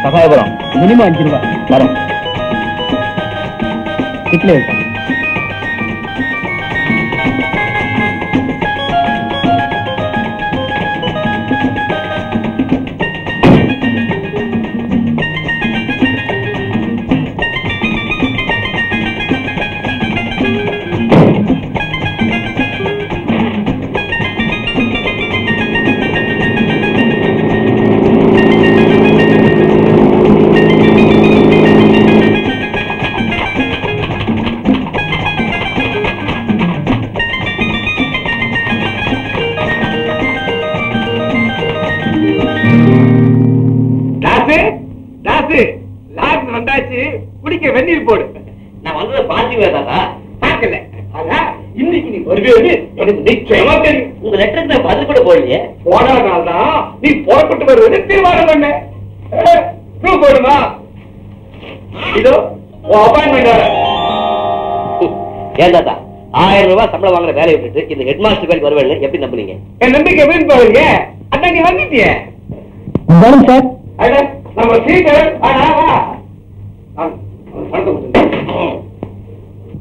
Sagayapuram minimum 5 ரூபாய் வரும். இட்லி குடிக்க வெந்நீர் போடு. நான் வந்ததை பாத்தீங்களா? பாக்கல. இன்னைக்கு நீ வருவேன்னு எனக்கு நிச்சயமா தெரியும். உங்க லெட்டருக்கு நான் பதில் கூட போடலையே. போனால்தான் நீ புறப்பட்டு வருவேன்னு தீர்மானம் பண்ண. ப்ரூவ் போடுமா? இதோ அப்பாயின்மெண்ட். ஏன் தாத்தா 1000 ரூபாய் சம்பளம் வாங்குற வேலையை விட்டுட்டு இந்த ஹெட் மாஸ்டர் வேலைக்கு வருவேன்னு எப்படி நம்புறீங்க? என் நம்பிக்கை வீண் போவீங்க. அண்ணா நீ வந்துட்டிய சார். நம்ம சீக்கிரம்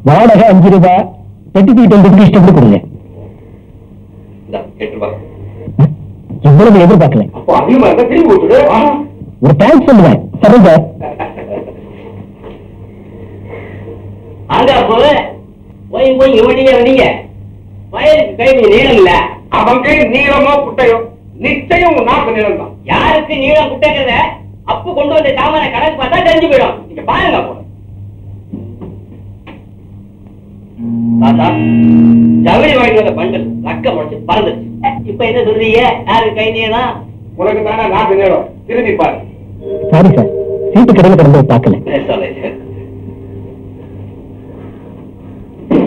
வாடகை 5 ரூபாய், சர்டிபிகேட் உங்களுக்கு இஷ்டப்பட்டு கொடுங்க. 8 ரூபாய். இவ்வளவு எதிர்பார்க்கல. அப்போ அதிகமா இருந்தா திரும்பி விட்டுடு. ஒரு தேங்க்ஸ் சொல்லுவேன். சரி சார். அங்க போய் போய் இவனியே வந்தீங்க. வயலுக்கு கை நீளம் இல்ல. அவன் கை நீளமோ குட்டையோ நிச்சயம் நாக்கு நீளம் தான். யாருக்கு நீளம் குட்டைங்கிறத அப்பு கொண்டு வந்த சாமான கணக்கு பார்த்தா தெரிஞ்சு போயிடும். நீங்க பாருங்க போல. தாத்தா ஜவுளி வாங்கி வந்த பண்டல் ரக்க முடிச்சு பறந்துச்சு. இப்ப என்ன சொல்றீங்க? யாருக்கு கை நீளம்? உனக்கு தானே நாக்கு நீளம். திரும்பி பாரு. சாரி சார், சீட்டு கடையில் கிடந்து பார்க்கல.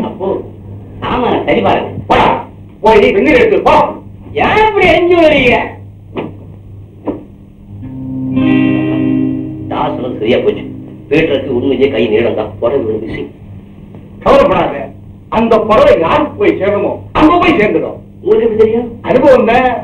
அப்போ சாமான சரி பாருங்க. போய் வெந்நீர் எடுத்து போ. ஏன் இப்படி எரிஞ்சு வரீங்க? தாசனம் சரியா போச்சு. பேட்டருக்கு உண்மையே கை நீளம் தான். புடவை பிசி. கவலைப்படாத. அந்த புடவை யாருக்கு போய் சேரணுமோ அங்க போய் சேர்ந்துடும். உங்களுக்கு எப்படி தெரியும்? அனுபவம் தான்.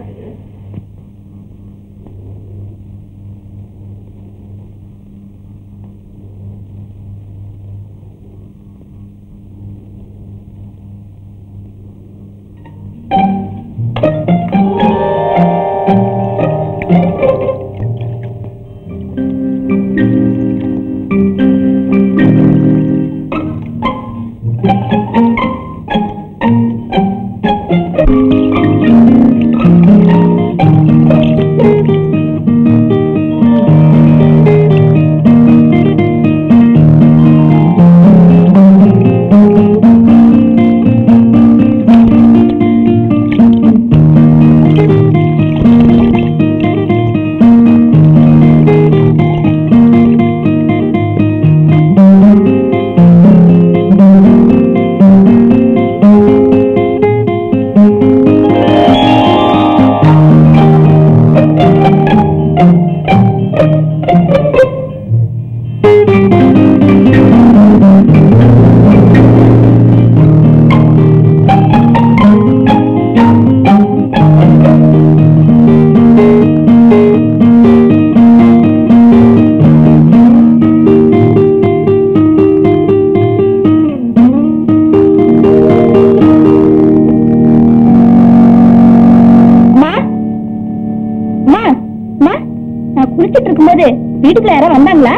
வீட்டுக்குள்ள யாரோ வந்தாங்களா?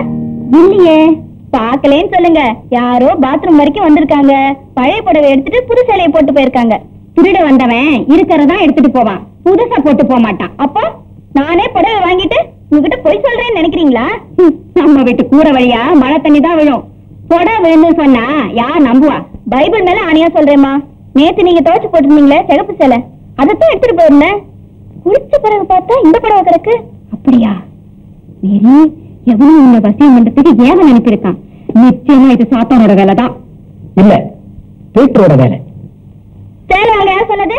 இல்லையே, பாக்கலேன்னு சொல்லுங்க. யாரோ பாத்ரூம் வரைக்கும் வந்திருக்காங்க. பழைய புடவை எடுத்துட்டு புது சேலையை போட்டு போயிருக்காங்க. திருட வந்தவன் இருக்கிறதா எடுத்துட்டு போவான், புதுசா போட்டு போக மாட்டான். அப்போ நானே புடவை வாங்கிட்டு உங்ககிட்ட பொய் சொல்றேன்னு நினைக்கிறீங்களா? நம்ம வீட்டு கூரை வழியா மழை தண்ணி தான் விழும். புடவை வேணும்னு சொன்னா யார் நம்புவா? பைபிள் மேல ஆணையா சொல்றேம்மா. நேத்து நீங்க துவைச்சு போட்டிருந்தீங்களே சிகப்பு சேலை, அதைத்தான் எடுத்துட்டு போயிருந்தேன். குளிச்ச பிறகு பார்த்தா இந்த புடவை கிடக்கு. அப்படியா? மேரி, எவனும் உன்னை வசியம் பண்றதுக்கு ஏவன் அனுப்பியிருக்கான். நிச்சயமா இது சாத்தானோட வேலை தான். இல்ல, பீட்டரோட வேலை. சேலை வாங்க யார் சொன்னது?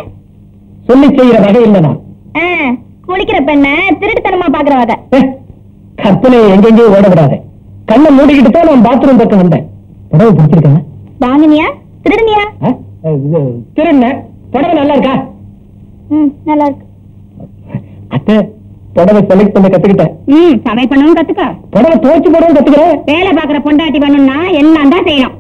சொல்லி செய்யற வகை இல்லனா? குளிக்கிற பெண்ண திருட்டுத்தனமா பாக்குற வகை. கற்பனை எங்கெங்கேயும் ஓட விடாத. கண்ணை மூடிக்கிட்டு தான் நான் பாத்ரூம் பக்கம் வந்தேன். புடவை பிடிச்சிருக்கேன். வாங்கினியா திருடுனியா? திருண்ண. புடவை நல்லா இருக்கா? நல்லா இருக்கு. அத்தை, புடவை செலக்ட் பண்ண கத்துக்கிட்டேன். சமையல் பண்ணவும் கத்துக்க. புடவை துவைச்சு போடவும் கத்துக்கிறேன். வேலை பாக்குற பொண்டாட்டி பண்ணணும்னா எல்லாம் தான் செய்யணும்.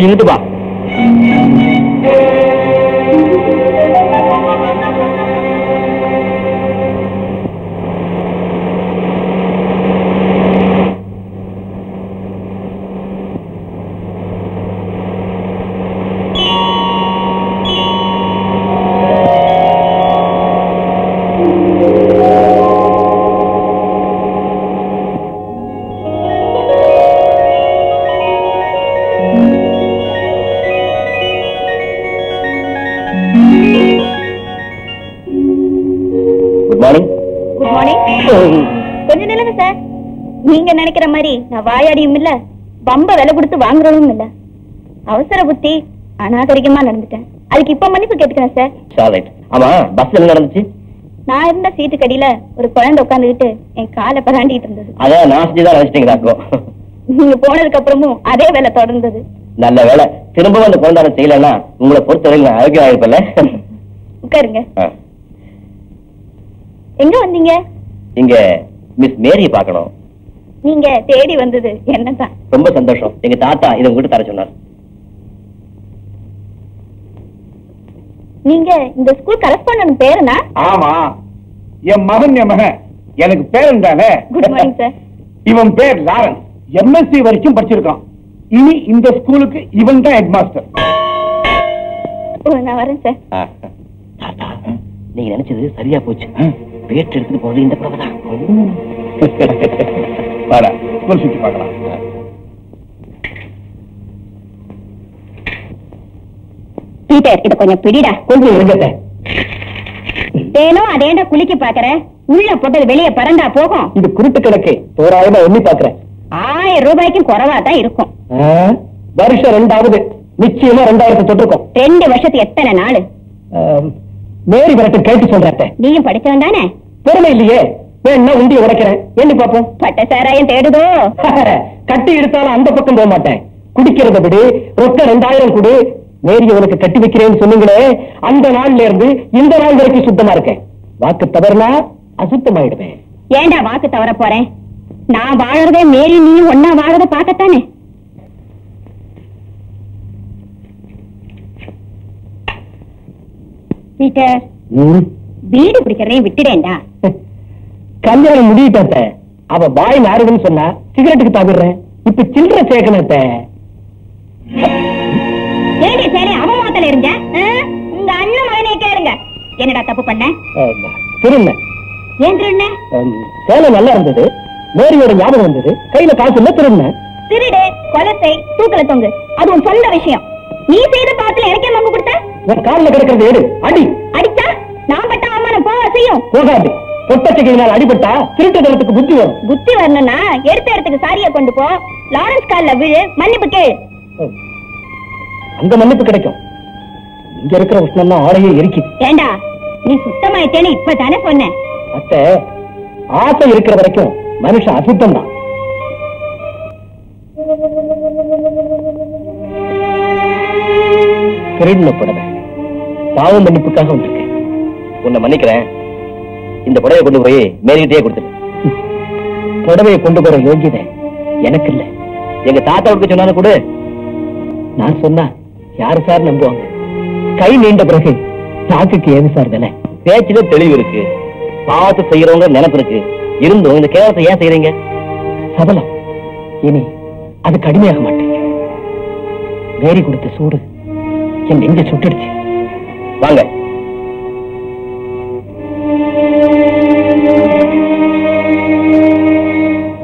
இருந்துப்பா. கொஞ்சம் நில்லுங்க சார். நீங்க நினைக்கிற மாதிரி நான் வாயாடியும் இல்ல, பம்ப விலை கொடுத்து வாங்குறதும் இல்ல. அவசர புத்தி, அநாகரிகமா நடந்துட்டேன். அதுக்கு இப்ப மன்னிப்பு கேட்டுக்கிறேன் சார். ஆமா, பஸ் என்ன நடந்துச்சு? நான் இருந்த சீட்டு கடியில ஒரு குழந்தை உட்காந்துக்கிட்டு என் காலை பராண்டிட்டு இருந்தது. அதான் நான் செஞ்சுதான் நினைச்சிட்டீங்களா? நீங்க போனதுக்கு அப்புறமும் அதே வேலை தொடர்ந்தது. நல்ல வேலை. திரும்பவும் அந்த குழந்தை செய்யலன்னா உங்களை பொறுத்தவரை நான் ஆரோக்கியம் ஆயிருப்பல. உட்காருங்க. எங்க வந்தீங்க? இங்க மிஸ் மேரி பார்க்கணும். நீங்க தேடி வந்தது என்னதான்? ரொம்ப சந்தோஷம். எங்க தாத்தா இதை உங்ககிட்ட தர சொன்னார். நீங்க இந்த ஸ்கூல் கரஸ்பாண்டன்ட் பேருனா? ஆமா, என் மகன் எனக்கு பேரன் தானே. Good morning sir. இவன் பேர் லாரன்ஸ். MSc வரைக்கும் படிச்சிருக்கான். இனி இந்த ஸ்கூலுக்கு இவன் தான் ஹெட் மாஸ்டர். நான் வரேன் சார். நீங்க நினைச்சது சரியா போச்சு. பேட் எடுத்துட்டு போறது இந்த பிரபதான். ஸ்கூல் சுத்தி பார்க்கலாம். பீட்டர், இத கொஞ்சம் பிடிடா. கொஞ்சம் இருங்கத. தேனும் அதேண்டா குளிக்க பாக்குற. உள்ள போட்டது வெளியே பறந்தா போகும். இது குருட்டு கணக்கு. தோராயமா எண்ணி பாக்குறேன். 1000 ரூபாய்க்கும் குறைவா தான் இருக்கும். வருஷம் 2வது. நிச்சயமா 2000 தொட்டிருக்கும். 2 வருஷத்துக்கு எத்தனை நாள்? மேரி வரட்டு கேட்டு சொல்றேன். நீயும் படிச்சவன் தானே? பெருமை இல்லையே. வேணா உண்டி உடைக்கிறேன். எண்ணி பாப்போம். பட்ட சாராயம் தேடுதோ? கட்டி எடுத்தாலும் அந்த பக்கம் போக மாட்டேன். குடிக்கிறத விடு, ரொக்க 2000 கொடு. மேரி உனக்கு கட்டி வைக்கிறேன்னு சொன்னீங்களே, அந்த நாள்ல இருந்து இந்த நாள் வரைக்கும் சுத்தமா இருக்கேன். வாக்கு தவறுனா அசுத்தமாயிடுவேன். ஏண்டா வாக்கு தவற போறேன்? நான் வாழறதே மேரி நீ ஒன்னா வாழறத பாக்கத்தானே. பீட்டர், வீடு பிடிக்கிறதையும் விட்டுடேன்டா. கல்யாணம் முடியிட்ட அவ பாய் நாருதுன்னு சொன்னா சிகரெட்டுக்கு தவிர்றேன். இப்ப சில்லற சேர்க்கணத்த ஏடி சேலை அவமானத்துல இருங்க. உங்க அண்ணன் மகனே கேளுங்க. என்னடா தப்பு பண்ண? திரும்ப ஏன் திருண்ண? சேலை நல்லா இருந்தது, மேரியோட ஞாபகம் வந்தது, கையில காசு இல்ல திரும்ப. திருடு, கொலை செய், தூக்கல தொங்கு, அது உன் சொந்த விஷயம். நீ செய்த பாத்துல எனக்கே மம்பு கொடுத்த? உன் காலில் கிடக்கிறது எடு, அடி. அடிச்சா நான் பட்ட அவமானம் போக செய்யும். போகாது. பொட்டச்சைகளினால் அடிபட்டா திருட்டுதலத்துக்கு புத்தி வரும். புத்தி வரணும்னா எடுத்த இடத்துக்கு சாரியா கொண்டு போ, லாரன்ஸ் கால்ல விழு, மன்னிப்பு கேளு. அங்க மன்னிப்பு கிடைக்கும். இங்க இருக்கிற உஷ்ணம்னா ஆளையே எரிக்குது. ஏண்டா நீ சுத்தமாயிட்டேன்னு இப்பதானே சொன்னேன். அத்தை, ஆசை இருக்கிற வரைக்கும் மனுஷன் அசுத்தம் தான். திருடின புடவை பாவம் மன்னிப்புக்காக வந்திருக்கேன். உன்னை மன்னிக்கிறேன். இந்த புடவையை கொண்டு போய் மேரிகிட்டே கொடுத்துரு. புடவையை கொண்டு போற யோகியதை எனக்கு இல்ல, எங்க தாத்தாவுக்கு சொன்னாலும் கூட. நான் சொன்னா யாரு சார் நம்புவாங்க? கை நீண்ட பிறகு சாக்குக்கு ஏது சார் விலை? பேச்சுல தெளிவு இருக்கு, பார்த்து செய்யறவங்க நினைப்பு இருக்கு. இருந்தும் இந்த கேவலத்தை ஏன் செய்யறீங்க? சபலம் இனி அது கடுமையாக மாட்டேன். மேரி கொடுத்த சூடு என் நெஞ்ச சுட்டுடுச்சு. வாங்க.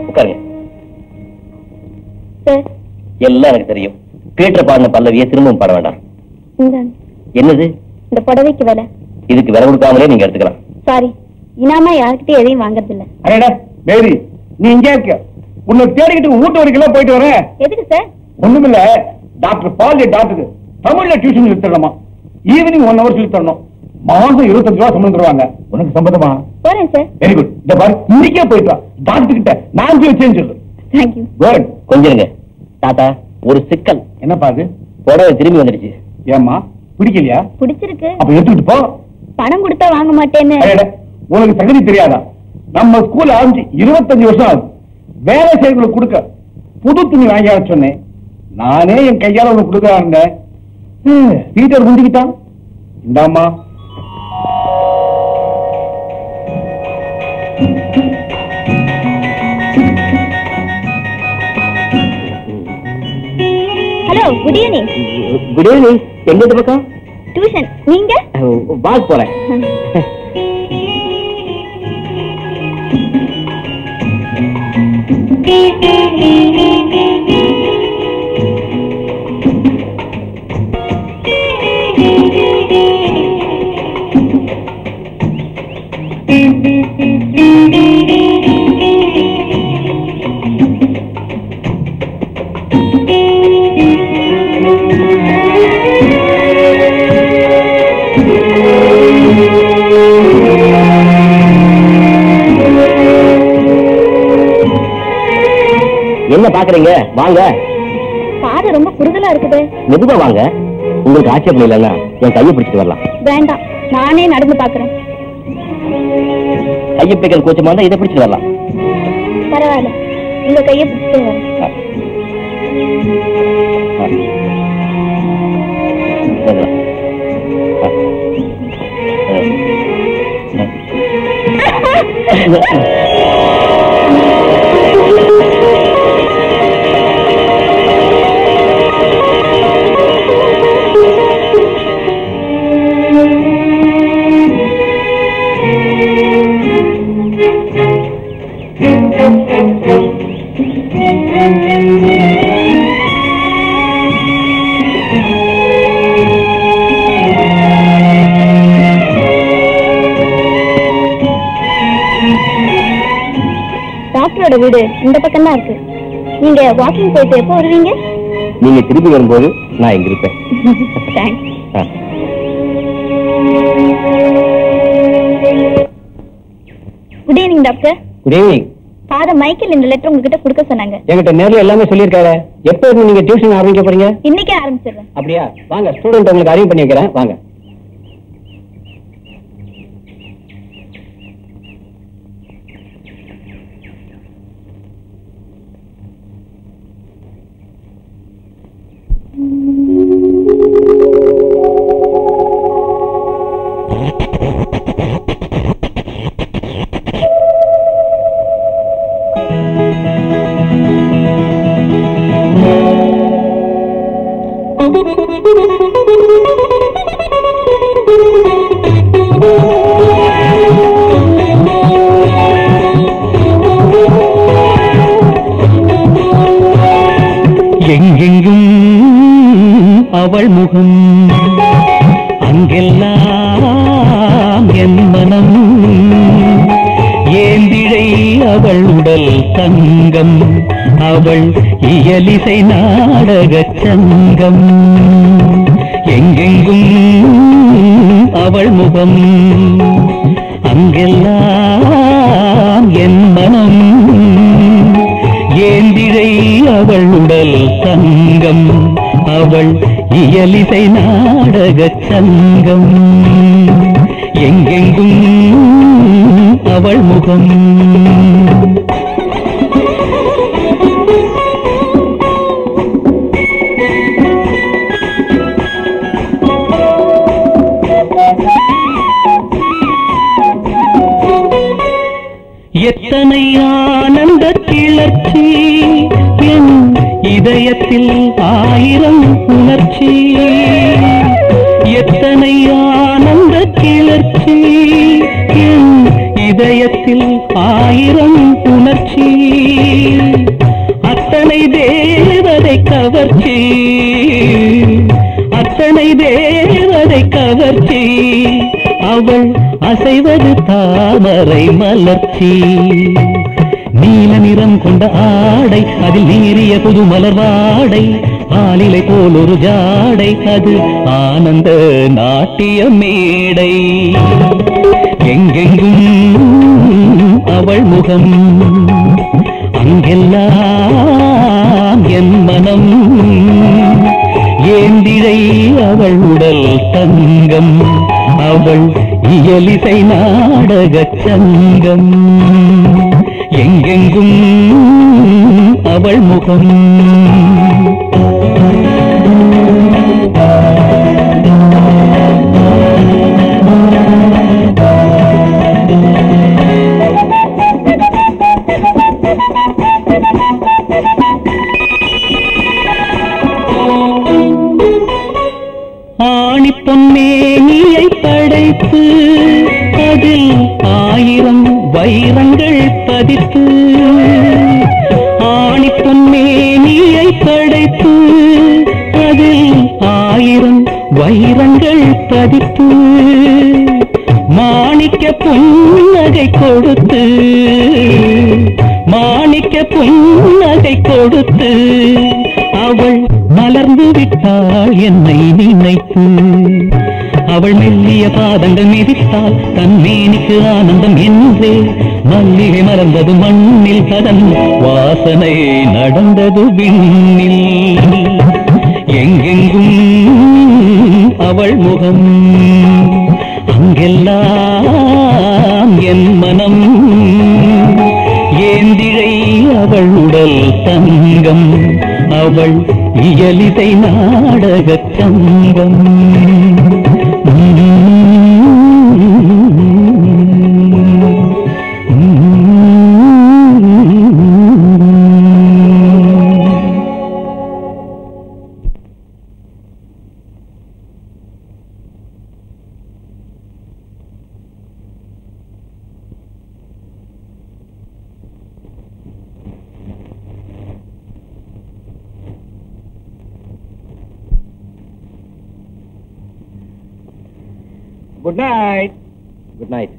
உட்காருங்க. எல்லாம் எனக்கு தெரியும். பீட்டர் பாடின பல்லவியை திரும்பவும் பாட வேண்டாம். என்னது இந்த புடவைக்கு விலை? இதுக்கு விலை கொடுக்காமலே நீங்க எடுத்துக்கலாம். சாரி, இனாமா யார்கிட்ட எதையும் வாங்கறது இல்ல. அடடா மேரி, நீ இங்கே இருக்க. உன்னை தேடிக்கிட்டு வீட்டு வரைக்கும் போயிட்டு வரேன். எதுக்கு சார்? ஒண்ணுமில்ல, டாக்டர் பால் டாக்டருக்கு தமிழ்ல டியூஷன் சொல்லி தரணுமா? ஈவினிங் 1 hour சொல்லி தரணும். மாசம் 25 ரூபா சம்பளம் தருவாங்க. உனக்கு சம்பந்தமா? போறேன் சார். Very good. இந்த பாரு, இன்னைக்கே போயிட்டு வா. டாக்டர் கிட்ட நான் வச்சேன்னு சொல்லு. தேங்க்யூ. குட். கொஞ்சம் இருங்க தாத்தா, ஒரு சிக்கல். என்னப்பா அது? புடவை திரும்பி வந்துடுச்சு. ஏம்மா பிடிக்கலையா? பிடிச்சிருக்கு. அப்ப எடுத்துட்டு போ. பணம் கொடுத்தா வாங்க மாட்டேன்னு. உனக்கு தகுதி தெரியாதா? நம்ம ஸ்கூல் ஆரம்பிச்சு 25 வருஷம் ஆகுது. வேலை செய்யறவங்களுக்கு கொடுக்க புது துணி வாங்கி சொன்னேன். நானே என் கையால உனக்கு கொடுக்க இருந்தேன். பீட்டர் குந்திக்கிட்டான். இந்தாம்மா. Hello, good evening. Good evening. எங்க இந்த பக்கம்? டியூஷன். நீங்க? வாக் போறேன். என்ன பாக்குறீங்க? வாங்க. பாதை ரொம்ப குறுகலா இருக்குது. மெதுவா வாங்க. உங்களுக்கு ஆட்சேபம் இல்லைன்னா என் கையை பிடிச்சிட்டு வரலாம். வேண்டாம், நானே நடந்து பாக்குறேன். கையை பிடிக்கிற கூச்சமா இருந்தா இதை பிடிச்சிட்டு வரலாம். பரவாயில்ல, உங்க கையை பிடிச்சிட்டு வரேன். டாக்டரோட வீடு இந்த பக்கம் தான் இருக்கு. நீங்க வாக்கிங் போயிட்டு எப்போ வருவீங்க? நீங்க திரும்பி வரும்போது நான் இங்க இருப்பேன். Good evening doctor. Good evening. Father Michael இந்த லெட்டர் உங்ககிட்ட கொடுக்க சொன்னாங்க. என்கிட்ட நேர்ல எல்லாமே சொல்லியிருக்காரு. எப்ப இருந்து நீங்க டியூஷன் ஆரம்பிக்க போறீங்க? இன்னைக்கே ஆரம்பிச்சிடுறேன். அப்படியா? வாங்க, ஸ்டூடெண்ட் உங்களுக்கு அறிவு பண்ணி வைக்கிறேன். வாங்க. சங்கம் அவள் இயலிசை நாடகச் சங்கம் எங்கெங்கும் அவள் முகம் அங்கெல்லாம் என் மனம் ஏந்திழை அவள் உடல் சங்கம் அவள் இயலிசை நாடகச் சங்கம் எங்கெங்கும் அவள் முகம் எத்தனை ஆனந்த கிளர்ச்சி என் இதயத்தில் ஆயிரம் உணர்ச்சி எத்தனை ஆனந்த கிளர்ச்சி என் இதயத்தில் ஆயிரம் உணர்ச்சி அத்தனை தேவதை கவர்ச்சி அத்தனை தேவதை கவர்ச்சி அவள் அசைவது தாமரை மலர்ச்சி நீல நிறம் கொண்ட ஆடை அதில் நீரிய புது மலர் வாடை ஆலிலை போல் ஒரு ஜாடை அது ஆனந்த நாட்டிய மேடை எங்கெங்கும் அவள் முகம் அங்கெல்லாம் என் மனம் ஏந்திழை அவள் உடல் தங்கம் அவள் இயலிசை நாடகச் சங்கம் எங்கெங்கும் அவள் முகம் ஆணி பொன்னேனியை படைத்து அதில் ஆயிரம் வைரங்கள் பதித்து ஆணி பொன்னேனியை படைத்து அதில் ஆயிரம் வைரங்கள் பதித்து மாணிக்க புன்னகை கொடுத்து மாணிக்க புன்னகை கொடுத்து அவள் மலர்ந்து விட்டாள் என்னை நினைத்து அவள் மெல்லிய பாதங்கள் மிதித்தாள் தன் மேனிக்கு ஆனந்தம் என்றே மல்லிகை மலர்ந்தது மண்ணில் அதன் வாசனை நடந்தது விண்ணில் எங்கெங்கும் அவள் முகம் அங்கெல்லாம் என் மனம் ஏந்திழை அவள் உடல் தங்கம் அவள் இயலிசை நாடகச் சங்கம் Good night. Good night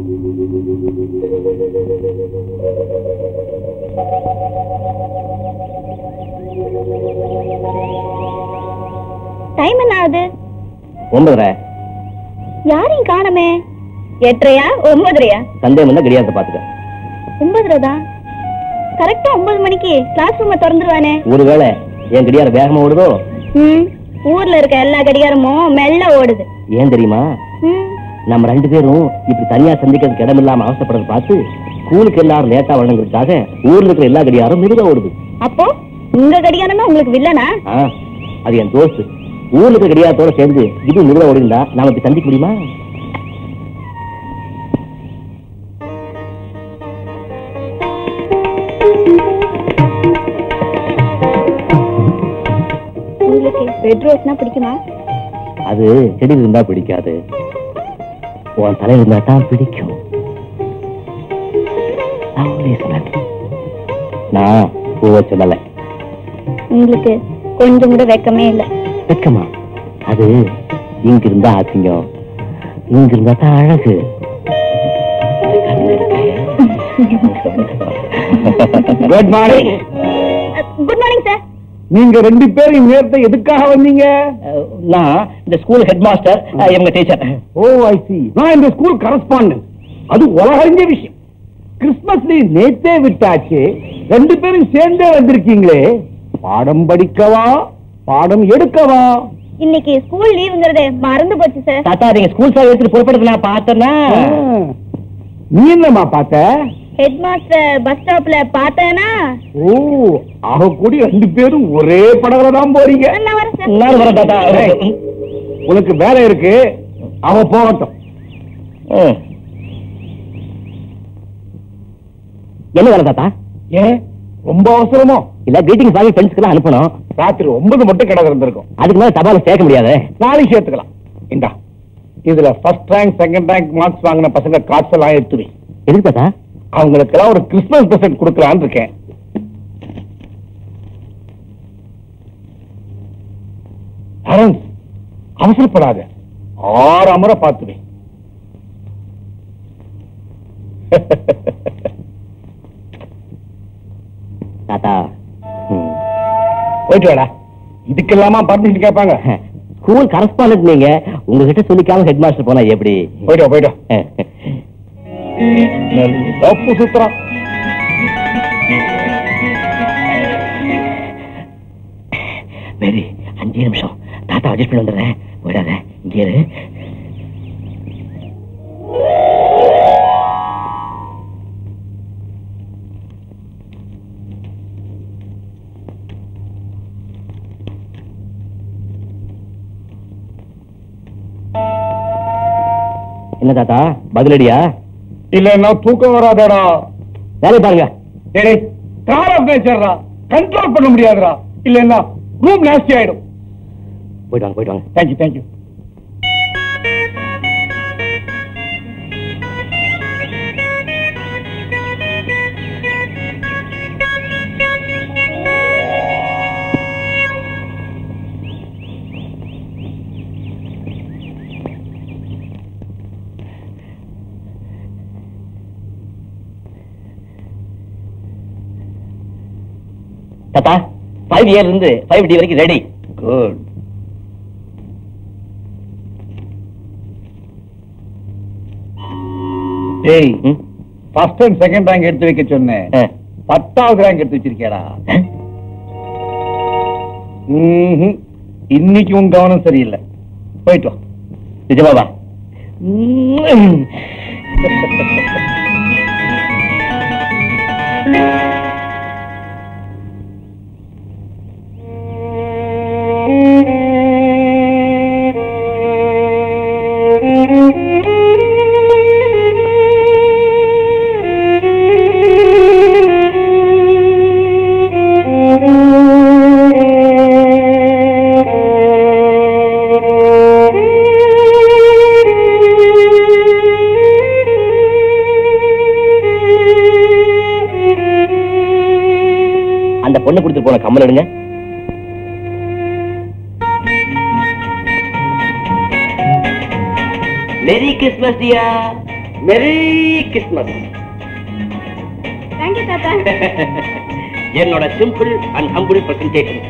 time என்ன ஆகுது? 9:30. யாரையும் காணமே. 8:30யா 9:30யா? சந்தேகம் வந்தா கடியாரத்தை பாத்துக்க. 9:30 தான். கரெக்டா 9 மணிக்கு கிளாஸ் ரூம திறந்துருவானே. ஒருவேளை என் கடியாரம் வேகமா ஓடுதோ? ஊர்ல இருக்க எல்லா கடிகாரமும் மெல்ல ஓடுது. ஏன் தெரியுமா? நம்ம 2 பேரும் இப்படி தனியா சந்திக்கிறதுக்கு இடம் இல்லாம அவசரப்படுறத பார்த்து ஸ்கூலுக்கு எல்லாரும் லேட்டா வழங்குறதுக்காக ஊர்ல இருக்கிற எல்லா கடிகாரம் மெதுவா ஓடுது. அப்போ உங்க கடிகாரம் தான் உங்களுக்கு வில்லனா? அது என் தோஸ்து. ஊர்ல இருக்கிற கடிகாரத்தோட சேர்ந்து இது மெதுவா ஓடிந்தா நாம இப்படி சந்திக்க முடியுமா? உங்களுக்கு ரெட் ரோஸ்னா பிடிக்குமா? அது செடி இருந்தா பிடிக்காது, உன் தலை இருந்தா தான் பிடிக்கும். நான் பூவ சொல்லல. உங்களுக்கு கொஞ்சம் கூட வெக்கமே இல்ல. வெக்கமா? அது இங்க இருந்தா அசிங்கம், இங்க இருந்தா தான் அழகு. Good morning. Good morning sir. நீங்க 2 பேரும் நேரத்தை எதுக்காக வந்தீங்க? நான் இந்த ஸ்கூல் ஹெட் மாஸ்டர், எங்க டீச்சர். ஓ ஐ சி. நான் இந்த ஸ்கூல் கரஸ்பாண்டன்ட். அது உலகறிஞ்ச விஷயம். கிறிஸ்துமஸ் லீவ் நேத்தே விட்டாச்சு, 2 பேரும் சேர்ந்தே வந்திருக்கீங்களே. பாடம் படிக்கவா பாடம் எடுக்கவா? இன்னைக்கு ஸ்கூல் லீவுங்கிறதே மறந்து போச்சு சார். தாத்தா நீங்க ஸ்கூல் சார் எடுத்து புறப்படுறது நான் பார்த்தேன்னா. நீ என்னமா பார்த்த? ஹெட் மாஸ்டர் பஸ் ஸ்டாப்ல பார்த்தேனா. ஓ அவ கூடி 2 பேரும் ஒரே படகுல தான் போறீங்க. நான் வரேன் சார். நான் வரேன் தாத்தா. உனக்கு வேலை இருக்கு, அவ போகட்டும். என்ன வேலை தாத்தா? ஏன் ரொம்ப அவசரமோ? இல்ல கிரீட்டிங் வாங்கி ஃப்ரெண்ட்ஸ்க்கு அனுப்பணும். ராத்திரி 9 மட்டும் கடை இருந்திருக்கும். அதுக்கு மேல தபால சேர்க்க முடியாது. நாளைக்கு சேர்த்துக்கலாம். இந்தா இதுல first rank second rank marks வாங்கின பசங்க கார்ட்ஸ் எல்லாம் எடுத்து வை. எதுக்கு தாத்தா? அவங்களுக்கு எல்லாம் ஒரு கிறிஸ்துமஸ் பிரசன்ட் கொடுக்கலான்னு இருக்கேன். அவசரப்படாத, 6 முறை பார்த்து வை. தாத்தா போயிட்டு வாடா. இதுக்கெல்லாமா பர்மிஷன் கேட்பாங்க? ஸ்கூல் கரஸ்பாண்டன்ட் நீங்க, உங்ககிட்ட சொல்லிக்காம ஹெட் மாஸ்டர் போனா எப்படி? போயிட்டு போயிட்டு தப்பு சுத்துறான். வெரி 5 நிமிஷம் தாத்தா அட்ஜஸ்ட் பண்ணி வந்துடுறேன். போயிடாத, இங்கே இரு. என்ன தாத்தா பதிலடியா? இல்லன்னா தூக்கம் வராதடா. வேலை பாருங்க. கார் ஆஃப் நேச்சர்ரா, கண்ட்ரோல் பண்ண முடியாதுடா. இல்லன்னா ரூம் நாஸ்டி ஆயிடும். போயிட்டு வாங்க, போயிட்டு வாங்க. Thank you thank you. தாத்தா 5 A இருந்து 5D வரைக்கும் ரெடி. குட். டேய், ஃபர்ஸ்ட் அண்ட் செகண்ட் ரேங்க் எடுத்து வைக்க சொன்னேன். 10வது ரேங்க் எடுத்து வச்சிருக்கேடா. இன்னைக்கு உன் கவனம் சரியில்லை. போயிட்டு வா. நிஜமாவா? அந்த பொண்ணு கொடுத்துட்டு போன கம்மல் எடுங்க. மேரி கிறிஸ்மஸ் டியா. மெரி கிறிஸ்மஸ். தேங்க்யூ தாத்தா. என்னோட சிம்பிள் அண்ட் ஹம்பிள் பிரசன்டேஷன்.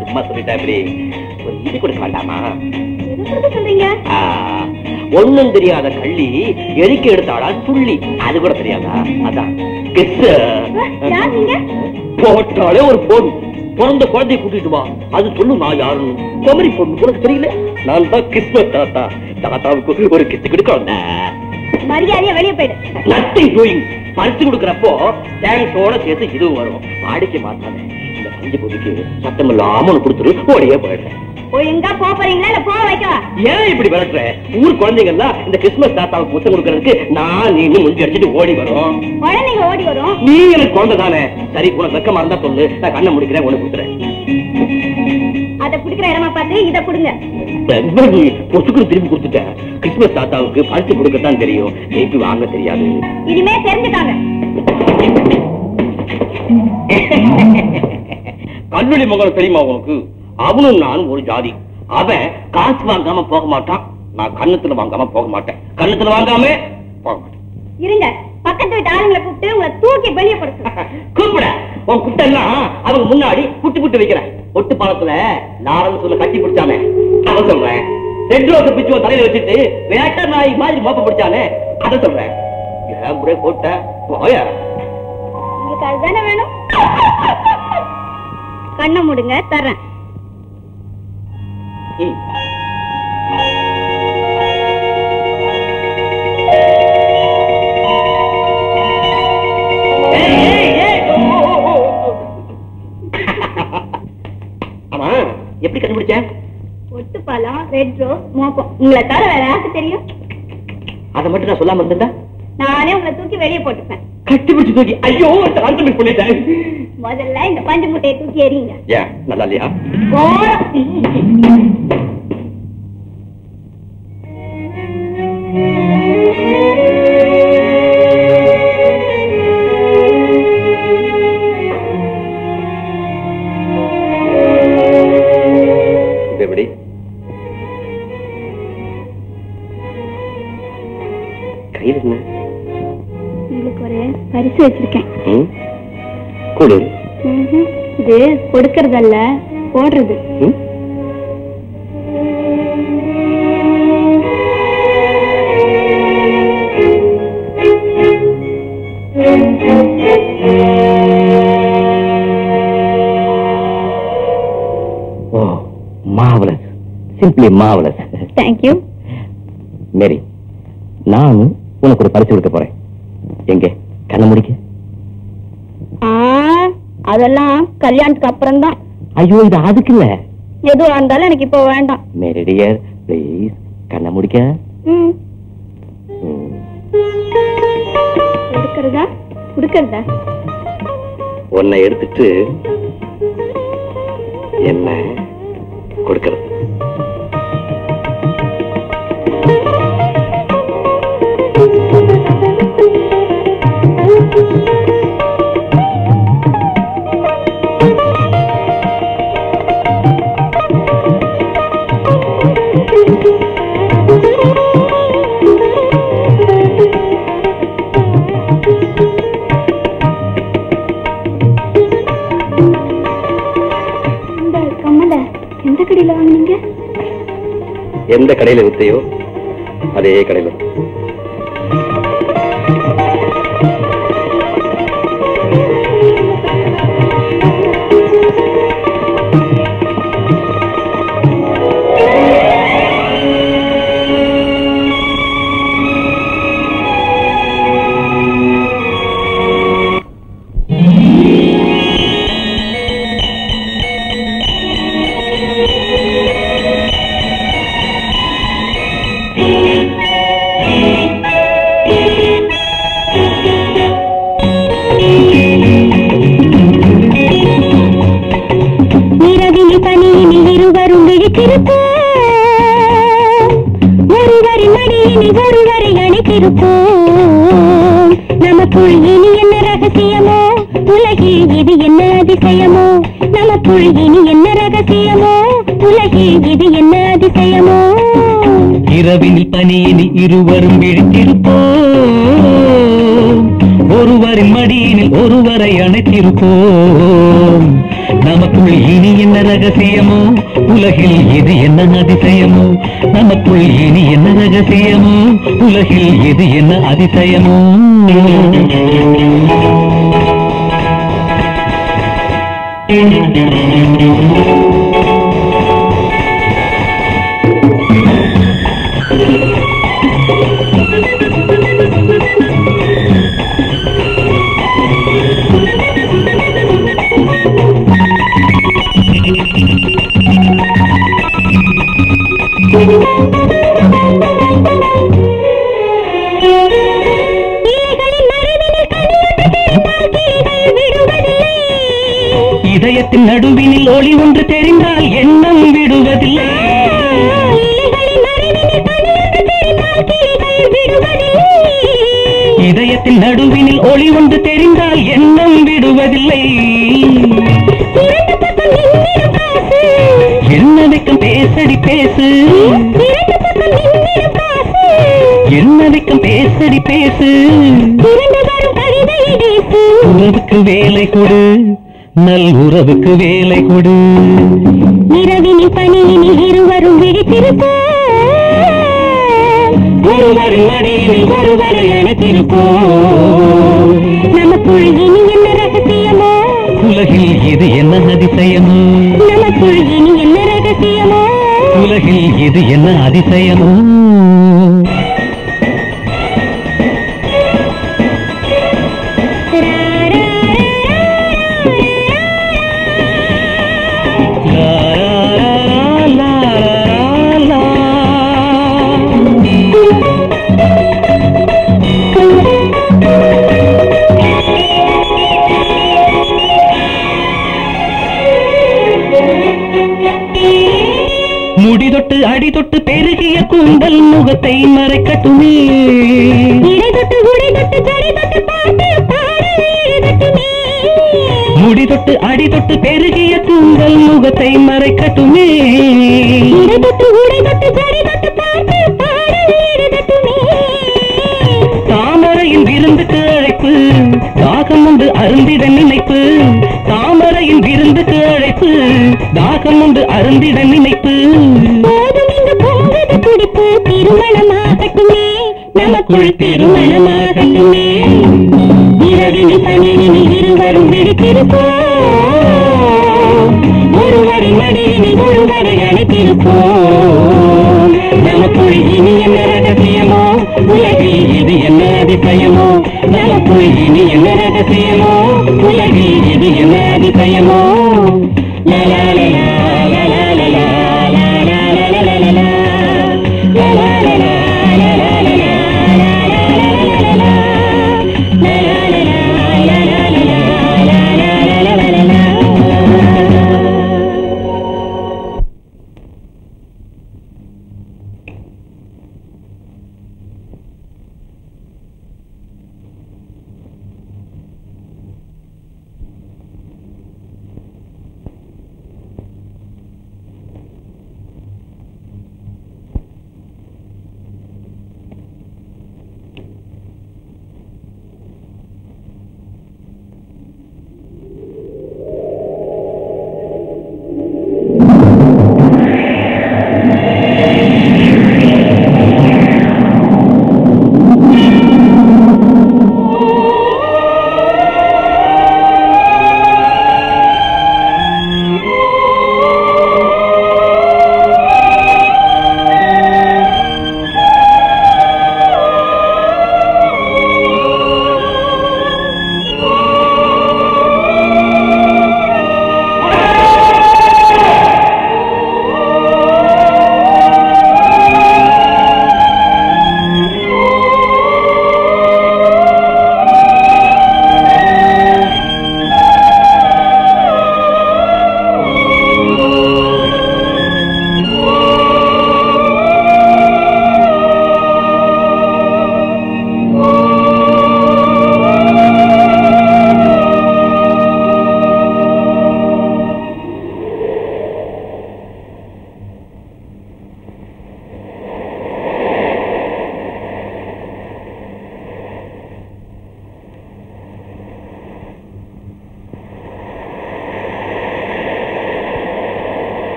சும்மா சொல்லிட்டா இப்படி ஒரு இது கொடுக்க வேண்டாமா? சொல்றீங்க? ஒண்ணும் தெரியாத கள்ளி எரிக்க எடுத்தாடா துள்ளி, அது கூட தெரியாதா? அதான் போட்டாலே ஒரு பொண்ணு பிறந்த குழந்தைய கூட்டிட்டு வா, அது சொல்லு நான் யாருன்னு. குமரி பொண்ணு உனக்கு தெரியல? நான் தான் கிறிஸ்மஸ் தாத்தா. தாத்தாவுக்கு ஒரு கிச்சு கொடுக்க மரியாதையா வெளியே போயிடு. Nothing doing. பறிச்சு கொடுக்கறப்போ தேங்க்ஸோட சேர்த்து இதுவும் வரும். வாடிக்கை மாத்தானே இந்த பஞ்சு பொதுக்கு சத்தம் இல்லாம கொடுத்துரு, ஓடியே போயிடுறேன். ஒழுங்கா போறீங்களா இல்ல போக வைக்கவா? ஏன் இப்படி விரட்டுற? ஊர் குழந்தைங்க எல்லாம் இந்த கிறிஸ்துமஸ் தாத்தாவுக்கு முத்தம் கொடுக்கறதுக்கு நான் நீ முந்தி அடிச்சுட்டு ஓடி வரும். குழந்தைங்க ஓடி வரும். நீ எனக்கு குழந்தை தானே. சரி, உனக்கு வெக்கமா இருந்தா சொல்லு, நான் கண்ணை முடிக்கிறேன், உனக்கு கொடுக்குறேன். அதை பிடிக்கிற இடமா பார்த்து இதை கொடுங்க. பொசுக்கு திரும்பி கொடுத்துட்டேன். கிறிஸ்துமஸ் தாத்தாவுக்கு பறிச்சு கொடுக்கத்தான் தெரியும், ஜெயிப்பு வாங்க தெரியாது. இனிமே தெரிஞ்சுட்டாங்க. கல்லூரி மகன் தெரியுமா உனக்கு? அவனும் நானும் ஒரு ஜாதி. அவன் காசு வாங்காம போக மாட்டான், நான் கண்ணத்துல வாங்காம போக மாட்டேன். கண்ணத்துல வாங்காம போக மாட்டேன். இருங்க, பக்கத்து வீட்டு ஆளுங்களை கூப்பிட்டு உங்களை தூக்கி வெளியே படுத்து. கூப்பிட உன் குட்டெல்லாம் அவங்க முன்னாடி புட்டு புட்டு வைக்கிறேன். ஒட்டு பாலத்துல லாரன்ஸ் சொல்ல கட்டி பிடிச்சானே அதை சொல்றேன். ரெட் ரோஸ் பிச்சு தலையில வச்சுட்டு வேட்ட நாய் மாதிரி மோப்ப பிடிச்சானே அதை சொல்றேன். ஏன் முறை போட்ட போயா? உங்களுக்கு அதுதானே வேணும்? கண்ணை மூடுங்க, தர்றேன். ஆமா, எப்படி கண்டுபிடிச்ச? ஒட்டு பாலம், ரெட் ரோஸ், மோப்பம். உங்களை தவிர வேற யாருக்கு தெரியும்? அதை மட்டும் நான் சொல்லாம இருந்திருந்தா நானே உங்களை தூக்கி வெளியே போட்டுப்பேன். கட்டிபிடிச்சு தூக்கி. ஐயோ, மிஸ் பண்ணிட்டேன். முதல்ல இந்த பஞ்சு முட்டையை தூக்கி எறியுங்க. ஏன் நல்லா இல்லையா? எப்படி கையில் என்ன? உங்களுக்கு ஒரு பரிசு வச்சிருக்கேன். கொடு. இது கொடுக்கறதல்ல, போடுறது. Marvelous. Simply marvelous. Thank you. மேரி, நான் உனக்கு ஒரு பரிசு கொடுக்க போறேன். எங்க கண்ண முடிக்க? அதெல்லாம் கல்யாணத்துக்கு அப்புறம் தான். ஐயோ, இது அதுக்கு இல்ல. எதுவா இருந்தாலும் எனக்கு இப்போ வேண்டாம். மேரி டியர், ப்ளீஸ் கண்ண முடிக்க. எடுக்கிறதா கொடுக்கறதா? உன்னை எடுத்துட்டு என்ன கொடுக்கறது? எந்த கடையில வித்தையோ அதே கடையில. நமக்குள் இனி என்ன ரகசியமோ, உலகில் இது என்ன அதிசயமோ. நமக்குள் இனி என்ன ரகசியமோ, உலகில் இது என்ன அதிசயமோ. இரவினில் பனியினில் இருவரும் விழித்திருப்போம் ஒருவரின் மடியினில் ஒருவரை அணைத்திருப்போம் நமக்குள் இனி என்ன ரகசியமோ உலகில் எது என்ன அதிசயமோ நமக்குள் இனி என்ன ரகசியமோ உலகில் எது என்ன அதிசயமோ இதயத்தின் நடுவினில் ஒளி ஒன்று தெரிந்தால் எண்ணம் விடுவதில்லை இதயத்தின் நடுவினில் ஒளி ஒன்று தெரிந்தால் எண்ணம் விடுவதில்லை என்ன வைக்கும் பேசடி பேசு என்ன வைக்கும் பேசடி பேசு உறவுக்கு வேலை கொடு நல் உறவுக்கு வேலை கொடு இரவினில் பனியினில் இருவரும் விழித்திருப்போம் ஒருவரின் மடியினில் ஒருவரை அணைத்திருப்போம் நமக்குள் இனி என்ன ரகசியமோ உலகில் இது என்ன அதிசயமோ நமக்குள் இனி என்ன ரகசியமோ உலகில் இது என்ன அதிசயமோ முடி தொட்டு அடி தொட்டு பெருகிய கூந்தல் முகத்தை மறைக்கட்டுமே முடி தொட்டு அடி தொட்டு பெருகிய கூந்தல் முகத்தை மறைக்கட்டுமே தாமரையின் விருந்துக்கு அழைப்பு தாகம் உண்டு அருந்திட நினைப்பு தாமரையின் விருந்துக்கு அழைப்பு தாகம் உண்டு அருந்திட நினைப்பு குடிப்பு திருமணமாகட்டுமே நமக்குள் திருமணமாகட்டுமே இரவினில் பனியினில் இருவரும் விழித்திருப்போம் ஒருவரின் மடியினில் ஒருவரை அழைத்திருப்போம் நமக்குள் இனி என்ன ரகசியமோ உலகில் இது என்ன அதிசயமோ நமக்குள் இனி என்ன ரகசியமோ உலகில் இது என்ன அதிசயமோ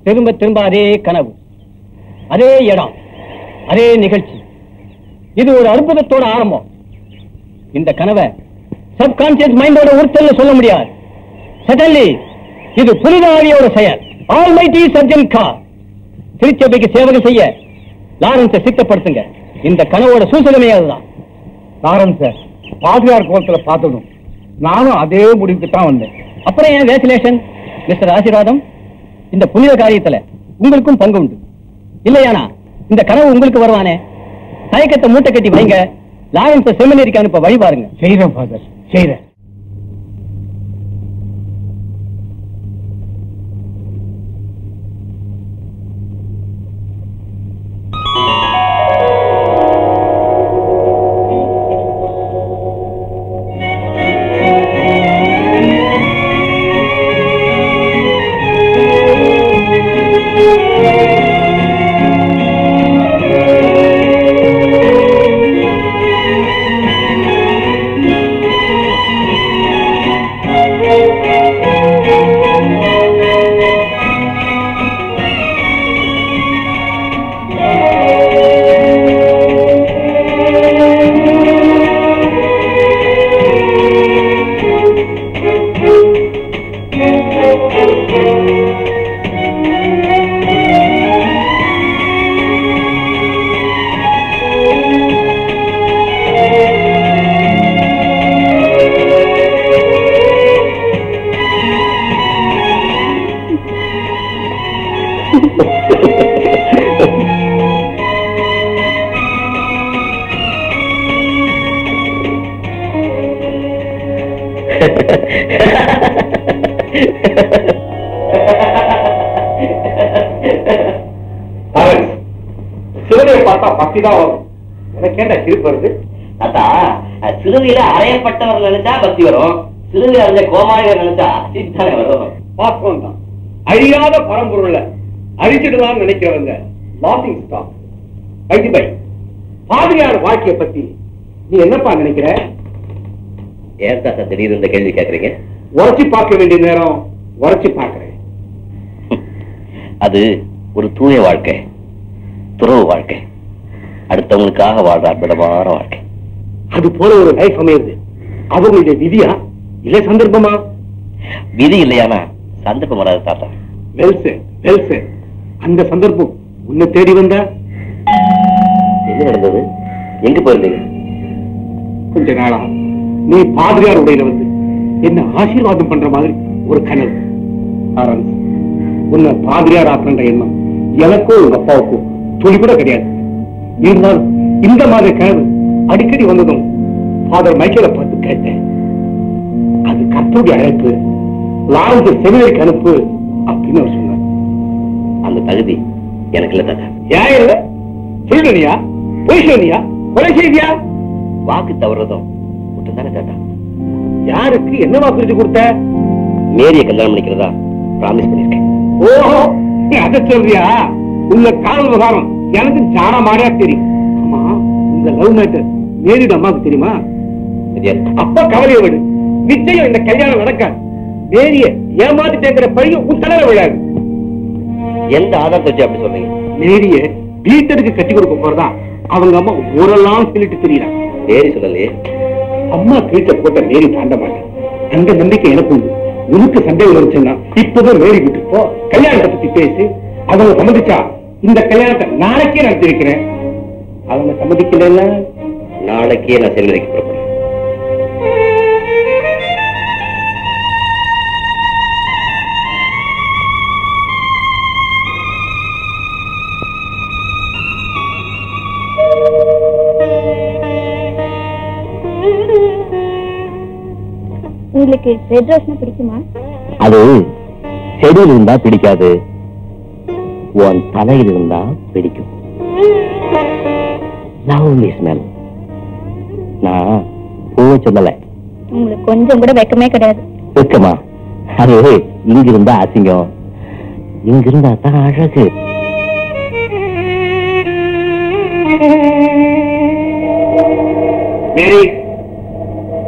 திரும்ப திரும்ப அதே கனவு, அதே இடம், அதே நிகழ்ச்சி. இது ஒரு அற்புதத்தோட ஆரம்பம். இந்த கனவை சப்கான்சியஸ் மைண்டோட உறுத்தல்ல சொல்ல முடியாது. சடன்லி இது புனித ஆவியோட செயல். Almighty surgeon car. திருச்சபைக்கு சேவகம் செய்ய லாரன்ஸை சித்தப்படுத்துங்க. இந்த கனவோட சூசகமே அதுதான். லாரன்ஸ பாதிரியார் கோலத்துல பார்த்ததும் நானும் அதே முடிவுக்கு தான் வந்தேன். அப்புறம் ஏன் வேசிலேஷன்? மிஸ்டர் ஆசீர்வாதம், இந்த புனித காரியத்துல உங்களுக்கும் பங்கு உண்டு. இல்லையானா இந்த கனவு உங்களுக்கு வருவானே. தயக்கத்தை மூட்டை கட்டி வைங்க. லாரன்ஸை செமினரிக்கு அனுப்ப வழி பாருங்க. செய்யறேன் ஃபாதர், செய்யறேன். சிறுவையை பார்த்தா பக்தி தான் வரும். எனக்கு ஏன்டா சிரிப்பு வருது? தாத்தா, சிறுவையில அறையப்பட்டவர் நினைச்சா பக்தி வரும், சிறுவையில அறிஞ்ச கோமாளிகள் நினைச்சா சிரிப்பு தானே வரும். வாஸ்தவம் தான். அழியாத பரம்பொருள அழிச்சிடலாம் நினைக்கிறவங்க லாசிங் ஸ்டாக். ஐதிபை பாதிரியார் வாழ்க்கையை பத்தி நீ என்னப்பா நினைக்கிற? ஏன் தாத்தா திடீர்னு இந்த கேள்வி கேட்கறீங்க? உரைச்சி பார்க்க வேண்டிய நேரம் உரைச்சி பார்க்கிறேன். அது ஒரு தூய வாழ்க்கை, துறவு வாழ்க்கை, அடுத்தவங்களுக்காக வாழ்ற அற்புதமான வாழ்க்கை. அது போல ஒரு லைஃப் அமையுது. அவங்களுடைய விதியா இல்ல சந்தர்ப்பமா? விதி இல்லையானா சந்தர்ப்பம் வராது தாத்தா. வெல்சே அந்த சந்தர்ப்பம் உன்னை தேடி வந்தா? என்ன நடந்தது? எங்க போயிருந்தீங்க? கொஞ்ச நாளா நீ பாதிரியார் உடையில வந்து என்ன ஆசீர்வாதம் பண்ற மாதிரி ஒரு கனவு. உன்னை பாதிரியார் ஆக்குற எண்ணம் எனக்கும் உங்க அப்பாவுக்கும் துளி கூட கிடையாது. இருந்தாலும் இந்த மாதிரி கனவு அடிக்கடி வந்ததும் ஃபாதர் மைக்கேலை பார்த்து கேட்டேன். அது கர்த்தருடைய அழைப்பு, லாரன்ஸ் செமினரிக்கு அனுப்பு அப்படின்னு அவர் சொன்னார். அந்த தகுதி எனக்கு இல்ல தாத்தா. ஏன் இல்ல? சொல்லுனியா, பொய் சொன்னியா, கொலை செய்தியா? வாக்கு தவறுறதும் மட்டும்தானே தாத்தா. யாருக்கு என்ன வாக்கு கொடுத்த? மேரிய கல்யாணம் பண்ணிக்கிறதா பிராமிஸ் பண்ணிருக்கேன். ஓஹோ, நீ அதை சொல்றியா? உங்க காதல் விவகாரம் எனக்கு ஜான மாறியா தெரியும். ஆமா, உங்க லவ் மேட்டர் மேரியோட அம்மாவுக்கு தெரியுமா? அப்ப கவலையை விடு. நிச்சயம் இந்த கல்யாணம் நடக்காது. மேரிய ஏமாத்திட்டேங்கிற பழியும் உன் தலையில விழாது. எந்த ஆதாரத்தை வச்சு அப்படி சொல்றீங்க? மேரிய வீட்டருக்கு கட்டி கொடுக்க போறதா அவங்க அம்மா ஊரெல்லாம் சொல்லிட்டு தெரியலாம். மேரி சொல்லலையே. அம்மா கீழ்த்த போட்ட மேரி தாண்ட மாட்டேன். அந்த நம்பிக்கை எனக்கு உண்டு. உனக்கு சந்தேகம் வந்துச்சுன்னா இப்பதான் மேரி விட்டு போ, கல்யாணத்தை பத்தி பேசி. அவங்க சம்மதிச்சா இந்த கல்யாணத்தை நாளைக்கே நடத்தி வைக்கிறேன். அவங்க சம்மதிக்கல, நாளைக்கே நான் செல்வதைக்கு புறப்படுறேன். உங்களுக்கு ரெட் ரோஸ்னா பிடிக்குமா? அது செடியில் இருந்தா பிடிக்காது, உன் தலையில் இருந்தா பிடிக்கும். Lovely smell. நான் பூவை சொல்லல. உங்களுக்கு கொஞ்சம் கூட வெக்கமே கிடையாது. வெக்கமா? அது இங்கிருந்தா அசிங்கம், இங்கிருந்தா தான் அழகு. மேரி,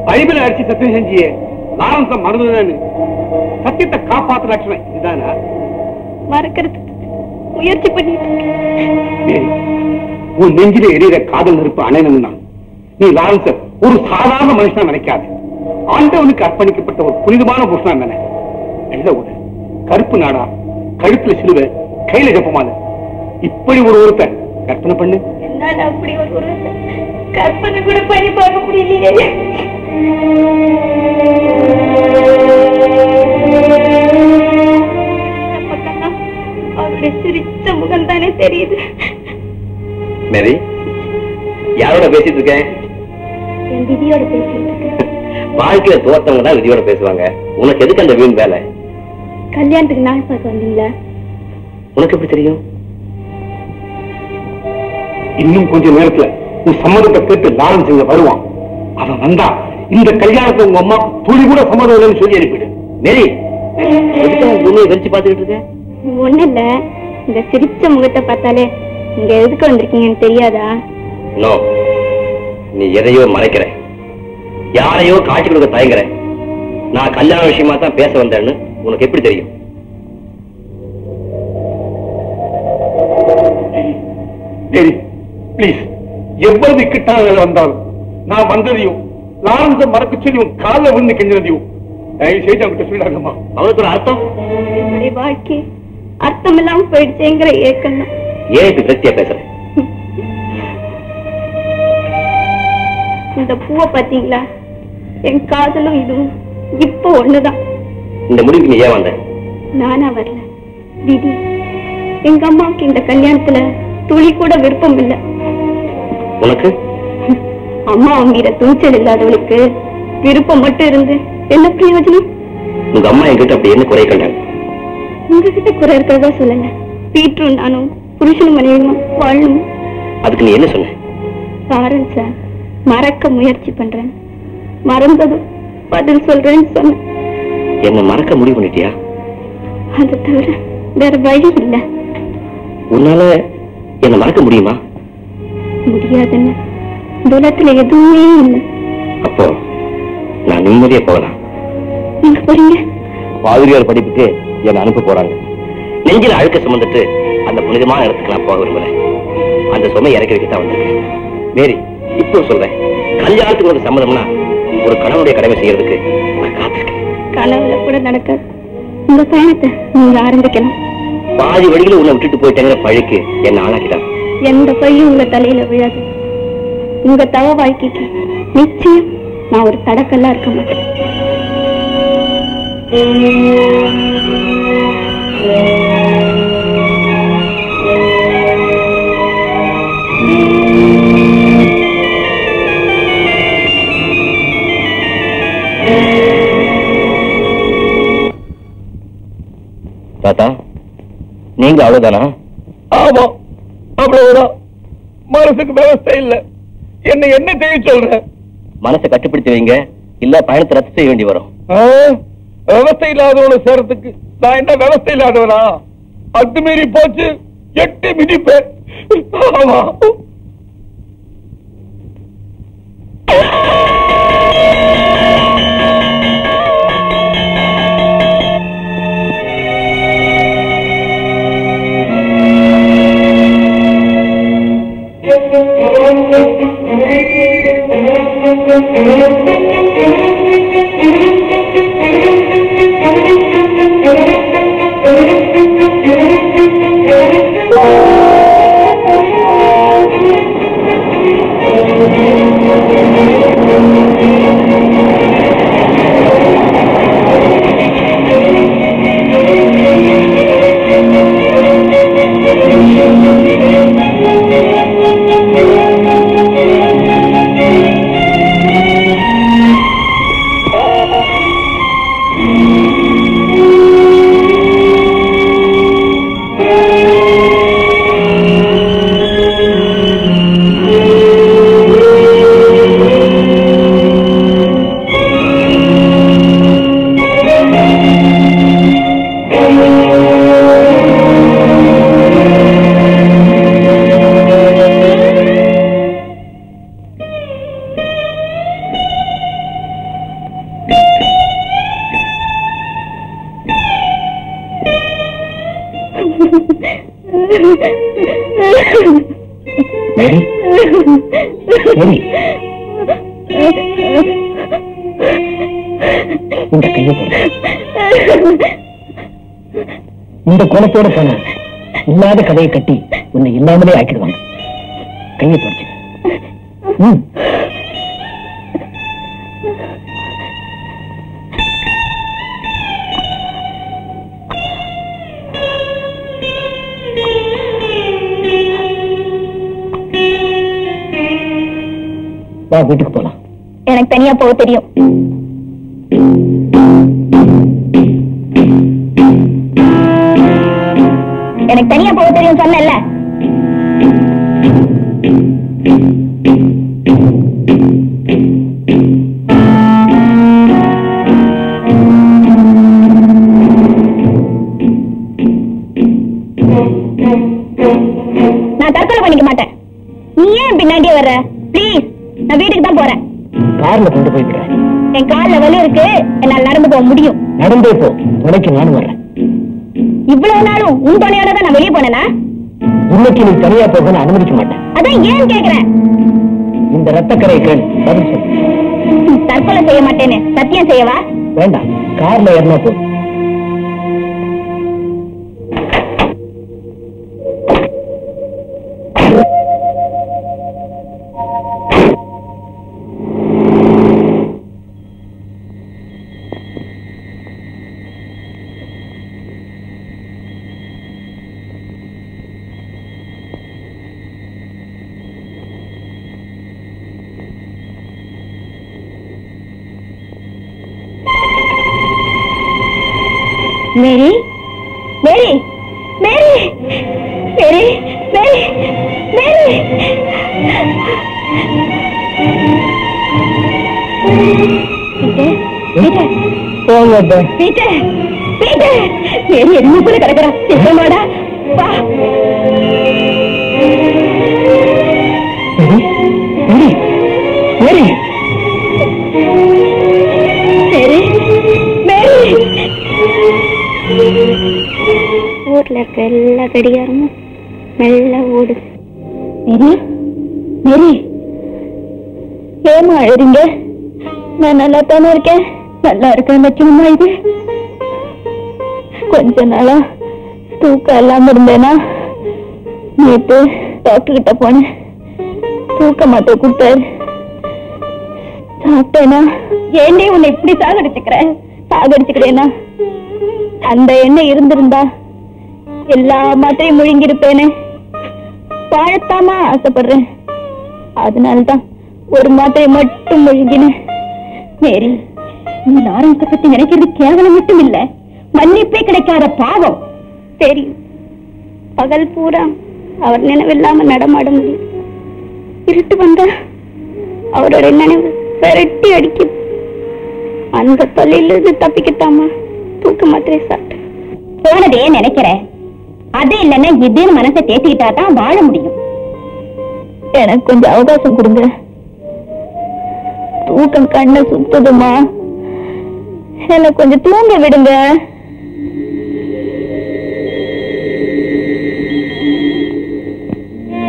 பைபிளை அடிச்சு சத்தியம் செஞ்சியே லாரன்ஸ மறந்துதானு. சத்தியத்தை காப்பாற்ற லட்சணம் இதுதானா? மறக்கிறதுக்கு முயற்சி பண்ணிட்டு இருக்கேன். உன் நெஞ்சில எரியிற காதல் நெருப்பு அணையணும்னா நீ லாரன்ஸ் ஒரு சாதாரண மனுஷனா நினைக்காது. ஆண்டவனுக்கு அர்ப்பணிக்கப்பட்ட ஒரு புனிதமான புருஷனா நினை. நல்ல ஒரு கருப்பு நாடா, கழுத்துல சிலுவை, கையில ஜப்பமால, இப்படி ஒரு ஒருத்த கற்பனை பண்ணு. என்னால அப்படி ஒரு கற்பனை கூட பண்ணி பார்க்க முடியலையே. அவருடைய சிரிச்ச முகம் தானே தெரியுது. மேரி, யாரோட பேசிட்டு இருக்கேன்? என் விதியோட பேசிட்டு இருக்கேன். வாழ்க்கையில தோத்தவங்க தான் விதியோட பேசுவாங்க. உனக்கு எதுக்கு அந்த வீண் வேலை? கல்யாணத்துக்கு நாள் பார்க்க வந்தீங்களா? உனக்கு எப்படி தெரியும்? இன்னும் கொஞ்ச நேரத்துல உன் சம்மதத்தை கேட்டு லாரன்ஸ் இங்க வருவான். அவன் வந்தா இந்த கல்யாணத்தை உங்க அம்மா துளி கூட சம்மதம் இல்லைன்னு சொல்லி அனுப்பிடு. மேரி, உண்மையை வெறிச்சு பார்த்துக்கிட்டு இருக்கேன். ஒண்ணு இல்ல, இந்த சிரிச்ச முகத்தை பார்த்தாலே இங்க எதுக்கு வந்திருக்கீங்கன்னு தெரியாதா? நோ, நீ எதையோ மறைக்கிற, யாரையோ காட்சி கொடுக்க தயங்குற. நான் கல்யாண விஷயமா தான் பேச வந்தேன்னு உனக்கு எப்படி தெரியும்? பிளீஸ், எவ்வளவு இக்கட்டான வேலை வந்தாலும் நான் வந்ததையும் லாரன்ஸை மறக்க சொல்லி உன் காலில் விழுந்து கெஞ்சினதையும் தயவு செய்து அவங்கிட்ட சொல்லிடாங்கம்மா. அவனுக்கு ஒரு அர்த்தம்? என்னுடைய வாழ்க்கை அர்த்தம் இல்லாம போயிடுச்சேங்கிற ஏக்கம் தான். ஏன் இப்படி பிரத்தியா பேசுற? இந்த பூவை பாத்தீங்களா? என் காதலும் இதுவும் இப்ப ஒண்ணுதான். இந்த முடிவுக்கு நீ ஏன் வந்த? நானா வரல, விதி. எங்க அம்மாவுக்கு இந்த கல்யாணத்துல துளி கூட விருப்பம் இல்லை. உனக்கு? அம்மா மீற துணிச்சல் இல்லாதவளுக்கு விருப்பம் மட்டும் இருந்து என்ன பிரயோஜனம்? உங்க அம்மா என்கிட்ட அப்படி என்ன குறை கண்டாங்க? உங்ககிட்ட குறை இருக்கிறதா சொல்லல. பீட்ரும் நானும் புருஷனும் மனைவியும் வாழணும். அதுக்கு நீ என்ன சொன்ன? லாரன்ஸ மறக்க முயற்சி பண்றேன், மறந்ததும் பதில் சொல்றேன்னு சொன்னேன். என்ன மறக்க முடிவு பண்ணிட்டியா? அதை தவிர வேற வழி இல்லை. உன்னால என்ன மறக்க முடியுமா? முடியாதுன்னு உலகத்துல எதுவுமே இல்லை. அப்போ நான் நிம்மதியா போகலாம். நீங்க போறீங்க? பாதிரியார் படிப்புக்கு என்ன அனுப்ப போறாங்க. நெஞ்சில அழுக்க சுமந்துட்டு அந்த புனிதமான இடத்துக்கு நான் போக விரும்புறேன். அந்த சுமை இறக்கி வைக்கத்தான் வந்திருக்கேன். மேரி, இப்போ சொல்றேன், கல்யாணத்துக்கு ஒரு சம்மதம்னா ஒரு கணவனுடைய கடமை செய்யறதுக்கு நான் காத்திருக்கேன். கனவுல கூட நடக்காது. உங்க பயணத்தை நீங்க ஆரம்பிக்கலாம். பாதி வழியில உன்னை விட்டுட்டு போயிட்டேங்கிற பழிக்கு என்ன ஆளாக்கிட்டான். எந்த பையும் உங்க தலையில விழாது. உங்க தவ வாழ்க்கைக்கு நிச்சயம் நான் ஒரு தடக்கல்லா இருக்க மாட்டேன். தாத்தா, நீங்க அவ்வளவுதானா? ஆமா, அவ்வளவுதான். மனசுக்கு விவசாயம் இல்ல. என்ன செய்ய சொல்ற? மனசை கட்டுப்படுத்தி வைங்க, இல்ல பயணத்தை ரத்து செய்ய வேண்டி வரும். விவசாயம் இல்லாதவன சேரத்துக்கு நான் என்ன விவசாயம் இல்லாதவனா? அத்துமீறி போச்சு, 8 மிதிப்பேன். ஆமா. இந்த கையை இந்த கோலத்தோட போன இல்லாத கதையை கட்டி உன்னை இல்லாமலே ஆக்கிடுவாங்க. கையை தொடச்சு. வா, வீட்டுக்கு போலாம். எனக்கு தனியா போக தெரியும். எனக்கு தனியா போக தெரியும் சொன்னேன்ல. நான் தற்கொலை பண்ணிக்க மாட்டேன். நீ ஏன் பின்னாடியே வர்ற? பிளீஸ், நான் வீட்டுக்கு தான் போறேன். கார்ல கொண்டு போய்க்கிறேன். என் கால்ல வலி இருக்கு, என்னால் நடந்து போக முடியும். நடந்தே போ, துணைக்கு நானும் வர்றேன். இவ்வளவு நாளும் உன் துணையோட தான் நான் வெளியே போனேனா? இன்னைக்கு நீ தனியா போக நான் அனுமதிக்க மாட்டேன். அதான் ஏன் கேக்குறேன்? இந்த ரத்தக்கரை கேள், பதில் சொல்லு. தற்கொலை செய்ய மாட்டேன்னு சத்தியம் செய்யவா? வேண்டாம், கார்ல ஏறினா போ. மேரி, மேரி, மேரி, மேரி, மேரி, மேரி. போங்க பீட்டர், பீட்டர், மேரி என்ன போல கிடக்குறா? என்னமாடா? வா. மேரி, மேரி, மேரி, மேரி. ஊர்ல இருக்க எல்லா கடிகாரமும் மெல்ல ஓடுது. மேரி, மேரி, ஏமா அழுறீங்க? நான் நல்லா தானே இருக்கேன். நல்லா இருக்கேன் லட்சுமமா. இது கொஞ்ச நாளா தூக்கம் இல்லாம இருந்தேனா, நேற்று டாக்டர் கிட்ட போனேன். தூக்க மாட்டேன் கொடுத்தாரு. சாப்பிட்டேனா? ஏன்னே உன்னை இப்படி சாகடிச்சுக்கிறேனா? அந்த எண்ணெய் இருந்திருந்தா எல்லா மாத்திரையும் முழுங்கிருப்பேனே. வாழத்தாமா ஆசைப்படுறேன், அதனால்தான் ஒரு மாத்திரை மட்டும் முழுங்கினேன். மேரி, நீ லாரன்ஸை பத்தி நினைக்கிறது கேவலம் மட்டும் இல்ல, மன்னிப்பே கிடைக்காத பாவம். தெரியும், பகல் பூரா அவர் நினைவில்லாம நடமாட முடியும். இருட்டு வந்தா அவரோட நினைவு விரட்டி அடிக்கும். அந்த தொல்லையிலிருந்து தப்பிக்கத்தாமா தூக்க மாத்திரை சாப்பிட்டேன். போனதே நினைக்கிறேன், அது இல்லைன்னா இதுன்னு மனசை தேத்திக்கிட்டா தான் வாழ முடியும். எனக்கு கொஞ்சம் அவகாசம் கொடுங்க. தூக்கம் கண்ணை சுத்துதுமா, எனக்கு கொஞ்சம் தூங்க விடுங்க.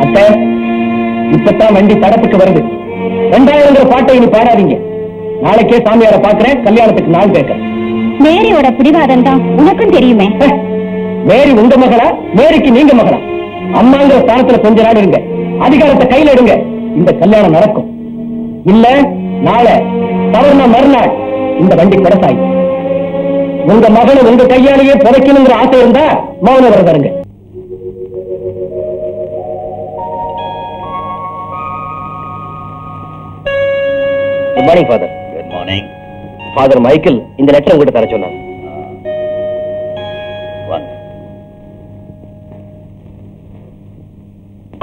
அத்தை, இப்பதான் வண்டி தடத்துக்கு வருது. 2000 பாட்டை இனி பாடாதீங்க. நாளைக்கே சாமியார பாக்குறேன், கல்யாணத்துக்கு நாள் கேட்க. மேரியோட பிடிவாதம் தான் உனக்கும் தெரியுமே. மேரி உங்க மகளா? மேரிக்கு நீங்க மகளா? அம்மாங்கிற ஸ்தானத்துல கொஞ்ச நாள் இருங்க, அதிகாரத்தை கையில எடுங்க. இந்த கல்யாணம் நடக்கும். இல்ல நாளை தவறுனா மறுநாள் இந்த வண்டி படசாயி. உங்க மகளை உங்க கையாலேயே புதைக்கணுங்கிற ஆசை இருந்தா மௌன வரதாருங்க. Good morning father. Good morning. Father Michael இந்த லெட்டர் உங்ககிட்ட தர சொன்னார்.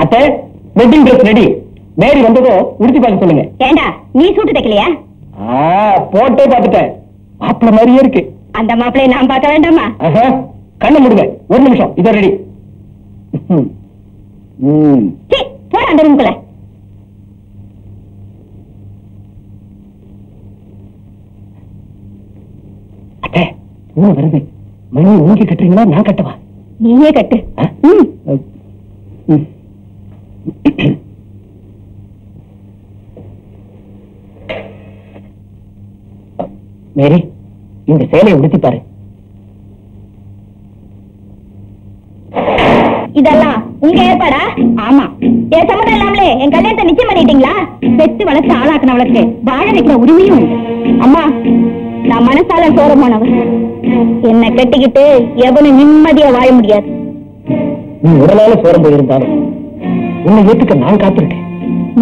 அத்தை, வெட்டிங் ட்ரெஸ் ரெடி. மேரி வந்ததும் உடுத்தி பார்க்க சொல்லுங்க. ஏண்டா, நீ சூட்டு தைக்கலையா? போட்டே பார்த்துட்டேன், மாப்பிள்ள மாதிரியே இருக்கு. அந்த மாப்பிள்ளையை நான் பார்க்க வேண்டாமா? கண்ணை முடுங்க, ஒரு நிமிஷம், இதோ ரெடி. போட அந்த ரூம்குள்ள. அத்தை, வருது. மணி ஊங்கி கட்டுறீங்களா, நான் கட்டவா? நீயே கட்டு. மேரி, இந்த சேலையை உடுத்தி பாரு. இதெல்லாம் உங்க ஏற்பாடா? ஆமா, என் சம்மதம் இல்லாமலே என் கல்யாணத்தை நிச்சயம் பண்ணிட்டீங்களா? பெத்து வளர்த்து ஆளாக்குனவளுக்கு வாழ வைக்கிற உரிமையும் உண்டு. அம்மா, நான் மனசால சோரமானவ. என்ன கட்டிக்கிட்டு எவனும் நிம்மதியா வாழ முடியாது. நீ உடலால சோரம் போயிருந்தாலும் உன்னை ஏத்துக்க நான் காத்திருக்கேன்.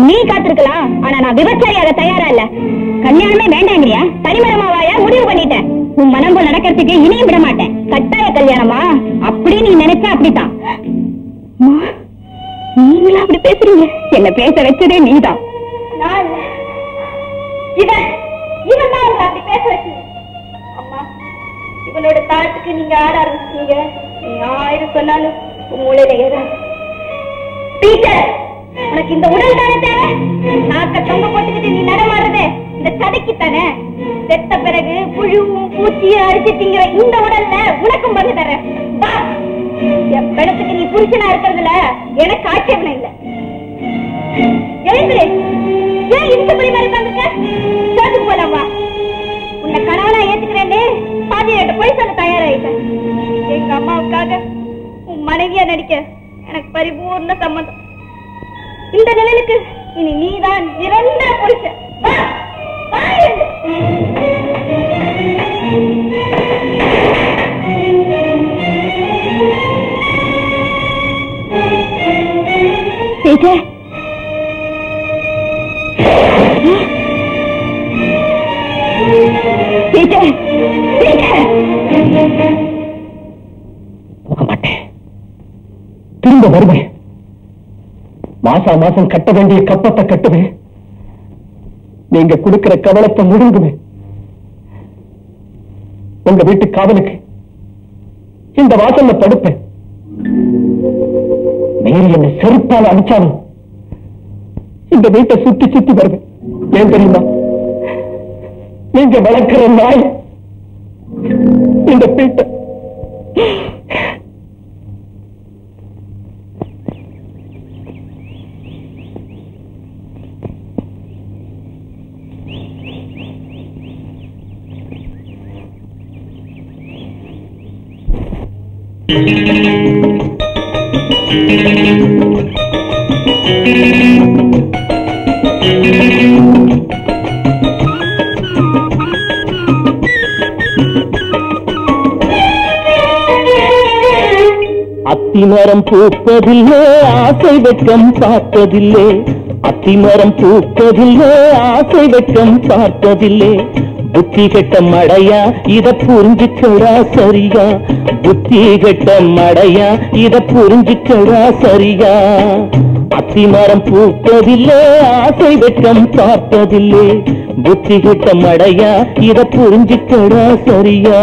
நீ காத்திருக்கலாம், ஆனா நான் விபச்சாரியாக தயாரா இல்ல. கல்யாணமே வேண்டாங்கிறியா? தனிமரமாவாயா முடிவு பண்ணிட்டேன். உன் மனம் போல் நடக்கிறதுக்கு இனியும் விட மாட்டேன். கட்டாய கல்யாணமா அப்படி நீ நினைச்சா அப்படித்தான். நீங்களா அப்படி பேசுறீங்க? என்ன பேச வச்சதே நீதான். இவன் தான் அப்படி பேச வச்சு. அம்மா, இவனோட தாளத்துக்கு நீங்க ஆட ஆரம்பிச்சீங்க. நீ 1000 சொன்னாலும் உன் மூளையில ஏதாவது. டீச்சர், உனக்கு இந்த உடல் தானே தேவை? நாக்க தொங்க போட்டுக்கிட்டு நீ நடமாடுறதே இந்த சதைக்கு தானே. செத்த பிறகு புழுவும் பூச்சியும் அடிச்சு திங்கிற இந்த உடல்ல உனக்கும் வந்து தரேன். என் பிணத்துக்கு நீ புருஷனா இருக்கிறதுல எனக்கு ஆட்சேபனை இல்ல. எழுந்துரு. ஏன் இடுப்புப்படி மாதிரி வந்துக்க? சேர்த்துக்கு போலாமா? உன்னை கணவனா ஏத்துக்கிறேன்னு பாதியிட்ட போய் சொல்ல தயாராயிட்டேன். எங்க அம்மாவுக்காக உன் மனைவியா நடிக்க எனக்கு பரிபூர்ண சம்மதம். இந்த நிலைக்கு இனி நீதான் நிரந்தர புருஷன். போக மாட்டேன், திரும்ப வருவேன். மாசா மாசம் கட்ட வேண்டிய கப்பத்தை கட்டுவேன். நீங்க கொடுக்கிற கவலத்தை முழுங்குவேன். உங்க வீட்டு காவலுக்கு இந்த வாசல்ல படுப்பேன். மேரி என்ன செருப்பால் அடிச்சாலும் இந்த வீட்டை சுத்தி சுத்தி வருவேன். ஏன் தெரியுமா? நீங்க வளர்க்கிற நாய் இந்த வீட்டை அத்திமரம் பூப்பதில்லை, ஆசை வெட்கம் பார்ப்பதில்லை. அத்திமரம் பூப்பதில்லை, ஆசை வெட்கம் பார்ப்பதில்லை. புத்தி கெட்ட மடையா இத புரிஞ்சுக்கடா சரியா? புத்தி கெட்ட மடையா இத புரிஞ்சுக்கடா சரியா? அத்திமரம் பூப்பதில்லை, ஆசை வெட்கம் பார்ப்பதில்லை. புத்தி கெட்ட மடையா இத புரிஞ்சுக்கடா சரியா?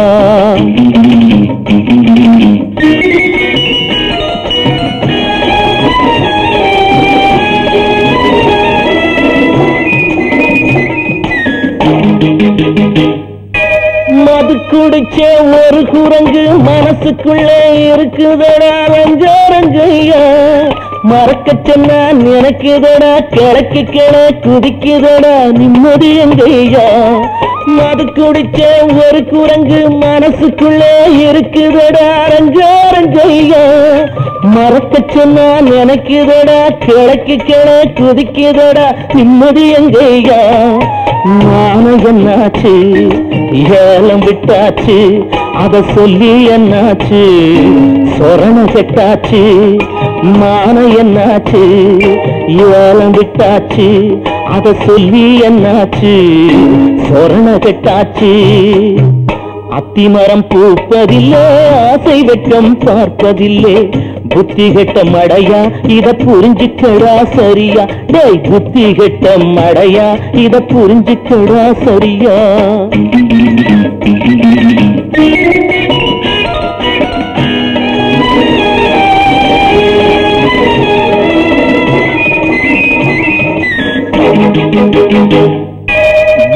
மது குடிச்ச ஒரு குரங்கு மனசுக்குள்ளே இருக்குதடா ரஞ்சரஞ்சையா. மறக்க சொன்னா நினைக்குதடா, கிழக்கு கிள குதிக்குதடா நிம்மதி எங்கய்யா. மது குடிச்ச ஒரு குரங்கு மனசுக்குள்ளே இருக்குதடா ரஞ்சரஞ்சையா. மறக்க சொன்னா நினைக்குதடா, கிழக்கு கிள குதிக்குதடா நிம்மதி எங்கய்யா. நானும் என்னாச்சு, ஏலம் விட்டாச்சு, அத சொல்லி என்னாச்சு, சொரண கெட்டாச்சு. மான என்னாச்சு, ஏலம் விட்டாச்சு, அத சொல்லி என்னாச்சு, சொரண கெட்டாச்சு. அத்திமரம் பூப்பதில்லை, ஆசை வெட்கம் பார்ப்பதில்லை. புத்தி கெட்ட மடையா இத புரிஞ்சுக்கடா சரியா? டேய் புத்தி கெட்ட மடையா இத புரிஞ்சுக்கடா சரியா?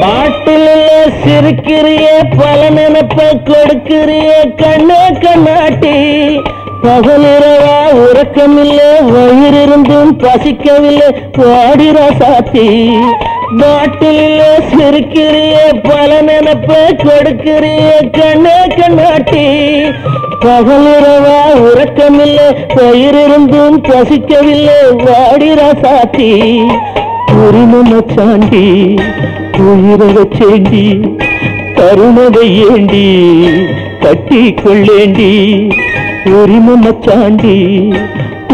பாட்டில சிரிக்கிறிய, பல நினைப்ப கொடுக்கிறிய கண்ணே கண்ணாட்டி. பகலிரவா உறக்கமில்லை, வயிறிருந்தும் பசிக்கவில்லை பாடிரா சாத்தி. பாட்டில சிரிக்கிறிய பல நினைப்ப கொடுக்கிறிய கண்ணே கண்ணாட்டி பகலிரவா உறக்கமில்ல பயிரிருந்தும் பசிக்கவில்லை வாடி ராசாத்தி உரிமன சாண்டி உயிரக சேண்டி கருணதை ஏண்டி கட்டி கொள்ளேண்டி உரிமன சாண்டி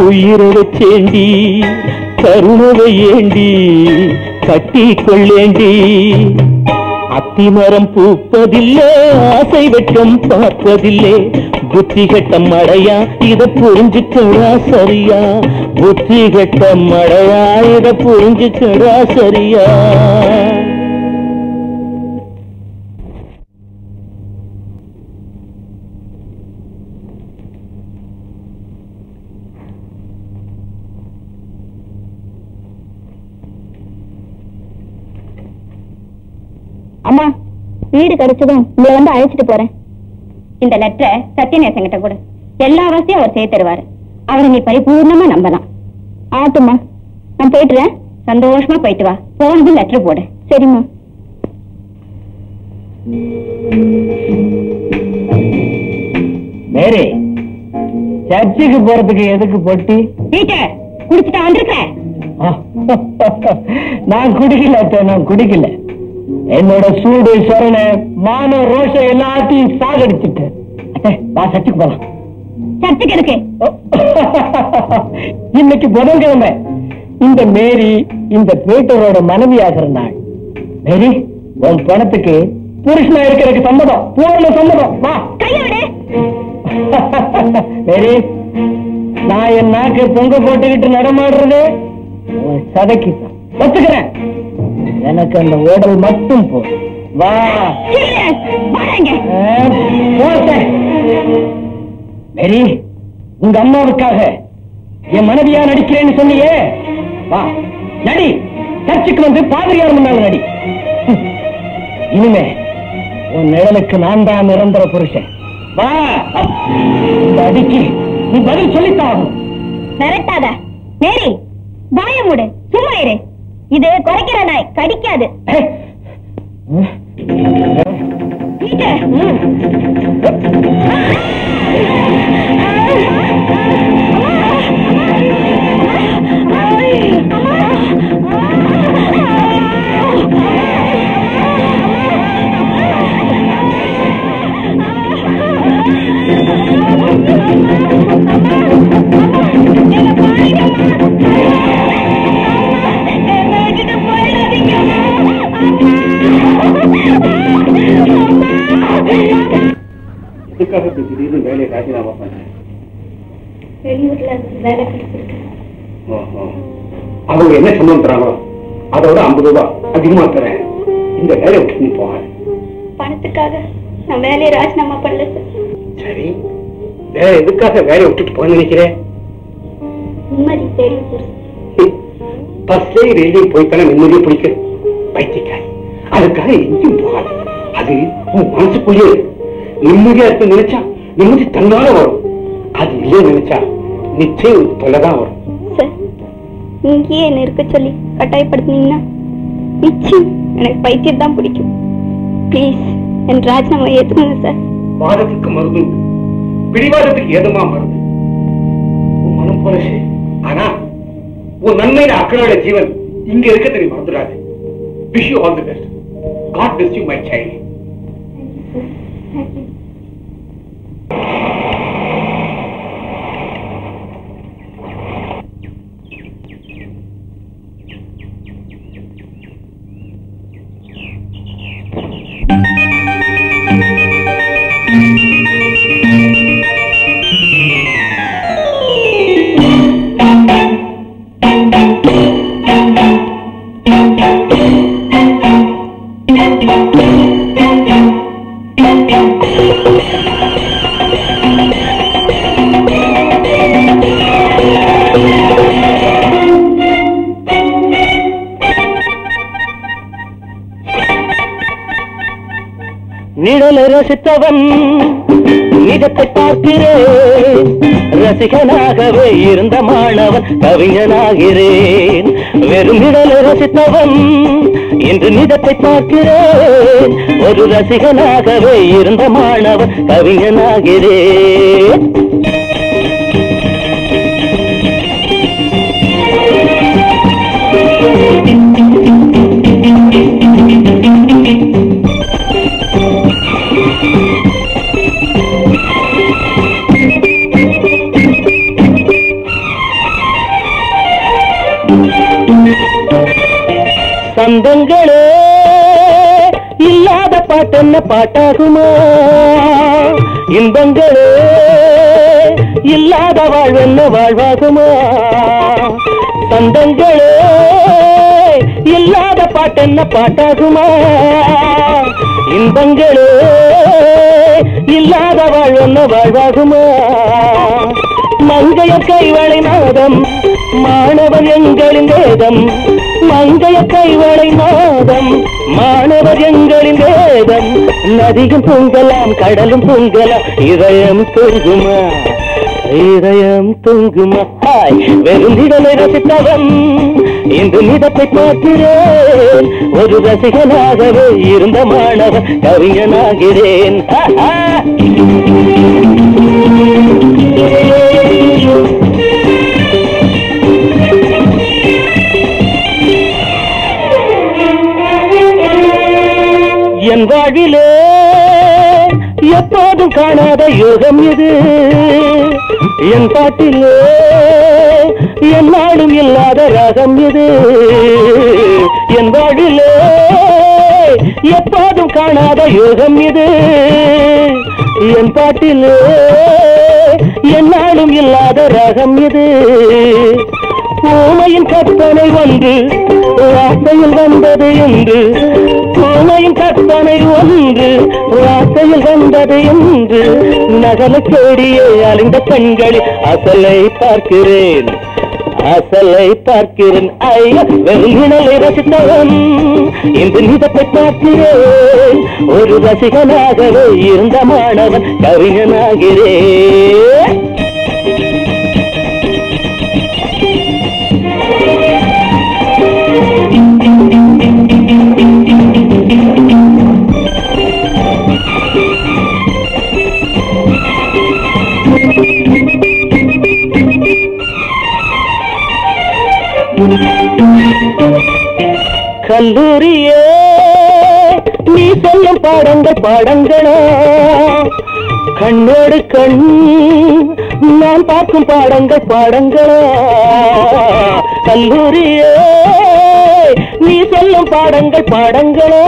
உயிரக சேண்டி கருணவை ஏண்டி கட்டி கொள்ளேண்டி அத்திமரம் பூப்பதில்லை ஆசை வெட்டம் பார்ப்பதில்லை புத்தி கட்டம் மழையா இத புரிஞ்சுக்கடா சரியா புத்தி கட்டம் மழையா இத புரிஞ்சுக்கடா சரியா அம்மா வீடு கிடைச்சதும் உங்களை வந்து அழைச்சிட்டு போறேன். இந்த லெட்டரை சத்யநேசன் கிட்ட கூட எல்லா அவசியம் அவர் செய்து தருவாரு. அவரை நீ பரிபூர்ணமா நம்பலாம். ஆட்டுமா, நான் போயிட்டுறேன். சந்தோஷமா போயிட்டு வா. போனது லெட்டர் போடு. சரிம்மா. மேரி, சர்ச்சுக்கு போறதுக்கு எதுக்கு பொட்டி? டீச்சர் குடிச்சுட்டா வந்திருக்கேன். நான் குடிக்கல, நான் குடிக்கல. என்னோட சூடு சொரண மான ரோஷம் எல்லாத்தையும் சாகடிச்சுட்டு வா சர்ச்சுக்கு போலாம். சர்ச்சுக்கு இருக்கு. இன்னைக்கு புதன்கிழமை. இந்த மேரி இந்த பீட்டரோட மனைவி ஆகிற நாள். மேரி, உன் பணத்துக்கு புருஷனா இருக்கிறதுக்கு சம்மதம், பூர்ண சம்மதம். வா. கையோடு. மேரி, நான் என் நாக்கு பொங்க போட்டுக்கிட்டு நடமாடுறது சதைக்கு ஒத்துக்கிறேன். எனக்கு அந்த ஓடல் மட்டும் போ. வா. மேரி, உங்க அம்மாவுக்காக என் மனைவியா நடிக்கிறேன்னு சொன்னியே, வா நடி. சர்ச்சுக்கு வந்து பாதிரியார் முன்னால நடி. இனிமே உன் நிழலுக்கு நான் தான் நிரந்தர புருஷன். வா. இந்த அடிக்கு நீ பதில் சொல்லித்தான். மிரட்டாத மேரி, வாய மூடு, சும்மா இரு. இது குறைக்கிற நாய், கடிக்காது. எதுக்காக திடீர்னு வேலையை ராஜினாமா பண்ண? வெளியூர்ல வேலை கிடைச்சிருக்கு. அவங்க என்ன சம்பளம் தராங்களோ அதோட 50 ரூபாய் அதிகமா தரேன். இந்த வேலையை விட்டு நீ போகாது. பணத்துக்காக நான் வேலையை ராஜினாமா பண்ணல சார். சரி, வேற எதுக்காக வேலையை விட்டுட்டு போக நினைக்கிறேன்? நிம்மதி தெரியும் சார். பஸ்லயும் ரயிலையும் போய்த்தானே நிம்மதியை பிடிக்க பைத்தியக்காரி. அதுக்காக எங்கேயும் போகாது. அது உன் மனசுக்குள்ளே நிம்மதியா இருக்க நினைச்சா நிம்மதி தன்னால வரும். அது இல்லையே நினைச்சா நிச்சயம் தொலைதான் வரும். சார், இங்கேயே என்ன இருக்க சொல்லி கட்டாயப்படுத்தினீங்கன்னா நிச்சயம் எனக்கு பைத்தியம் தான் பிடிக்கும். ப்ளீஸ் என் ராஜினாமா ஏத்துக்கோங்க சார். வாதத்துக்கு மருந்து, பிடிவாதத்துக்கு ஏதுமா மருந்து. உன் மனம் போல செய். ஆனா உன் நன்மையில அக்கறையோட ஜீவன் இங்க இருக்க தெரியும், மறந்துடாது. Wish you all the best. God bless you my child. நிழலை ரசித்தவன் நிஜத்தை பார்க்கிறேன் ரசிகனாகவே இருந்த மாணவன் கவிஞனாகிறேன் வெறும் நிழலை ரசித்தவன் இன்று நிஜத்தை பார்க்கிறேன் ஒரு ரசிகனாகவே இருந்த மாணவன் கவிஞனாகிறேன் சந்தங்களே இல்லாத பாட்டென்ன பாட்டாகுமா இன்பங்களே இல்லாத வாழ்வென்ன வாழ்வாகுமா சந்தங்களே இல்லாத பாட்டென்ன பாட்டாகுமா இன்பங்களே இல்லாத வாழ்வென்ன வாழ்வாகுமா மங்கைய கைவளை நாதம் மாணவர் எங்களின் வேதம் மங்கைய கைவளை நாதம் மாணவர் எங்களின் வேதம் நதியும் தூங்கலாம் கடலும் தூங்கலாம் இதயம் தூங்குமா இதயம் தூங்குமா வெறும் நிழலை ரசித்தவன் இன்று நிதத்தை பார்க்கிறேன் ஒரு ரசிகனாகவே இருந்த மாணவன் கவிஞனாகிறேன் என் வாழ்விலே எப்போதும் காணாத யோகம் இது என் பாட்டிலே என்னாலும் இல்லாத ராகம் இது என் வாழ்விலே எப்போதும் காணாத யோகம் இது என் பாட்டிலே என்னாலும் இல்லாத ராகம் இது பூமையின் கற்பனை ஒன்று வார்த்தையில் வந்தது என்று பூமையின் கற்பனை ஒன்று வார்த்தையில் வந்தது என்று நகலை தேடியே அலைந்த பெண்களில் அசலை பார்க்கிறேன் ஐயா வெறும் நிழலை ரசித்தவன் இன்று நிதத்தை பார்க்கிறேன் ஒரு ரசிகனாகவே இருந்த மாணவன் கவிஞனாகிறேன் கல்லூரியே நீ சொல்லும் பாடங்களா கண்ணோடு கண் நான் பார்க்கும் பாடங்களா கல்லூரியே நீ சொல்லும் பாடங்களா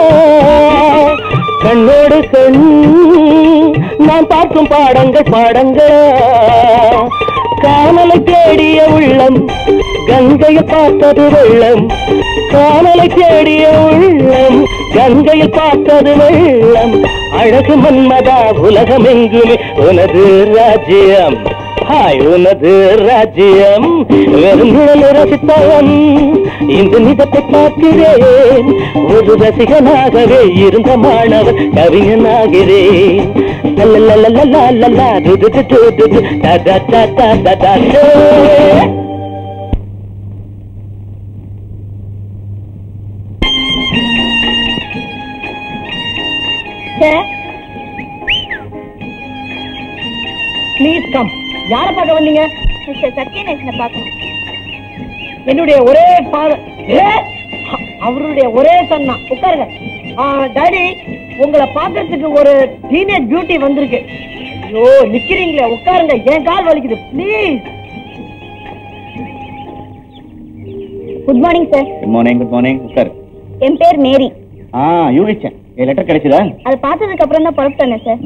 கண்ணோடு கண் நான் பார்க்கும் பாடங்களா காணலை தேடிய உள்ளம் கங்கையை பார்த்தது வெள்ளம் காணலை தேடிய உள்ளம் கங்கையில் பார்த்தது வெள்ளம் அழகு மன்மதா உலகம் எங்குமே உனது ராஜ்யம் உனது ராஜ்யம் வெறும் நிழலை ரசித்தவன் இந்த நிதத்தை பார்க்கிறேன் ஒரு ரசிகனாகவே இருந்த மாணவன் கவிஞனாகிறேன் ப்ளீஸ் கம். யார பார்க்க வந்தீங்க? மிஸ்டர் சத்யநேசனை பார்க்கணும். என்னுடைய ஒரே அவருடைய ஒரே சன்னா. உட்காருங்க. டாடி, உங்களை பார்க்கறதுக்கு ஒரு டீனேஜ் பியூட்டி வந்திருக்கு. ஐயோ நிக்கிறீங்களே, உட்காருங்க. என் கால் வலிக்குது. Please. Good morning sir. Good morning. Good morning. உட்காரு. என் பேர் மேரி. யூகிச்சேன். லெட்டர் கிடைச்சதா? அது பார்த்ததுக்கு அப்புறம் தான் புறப்பட்டேன் சார்.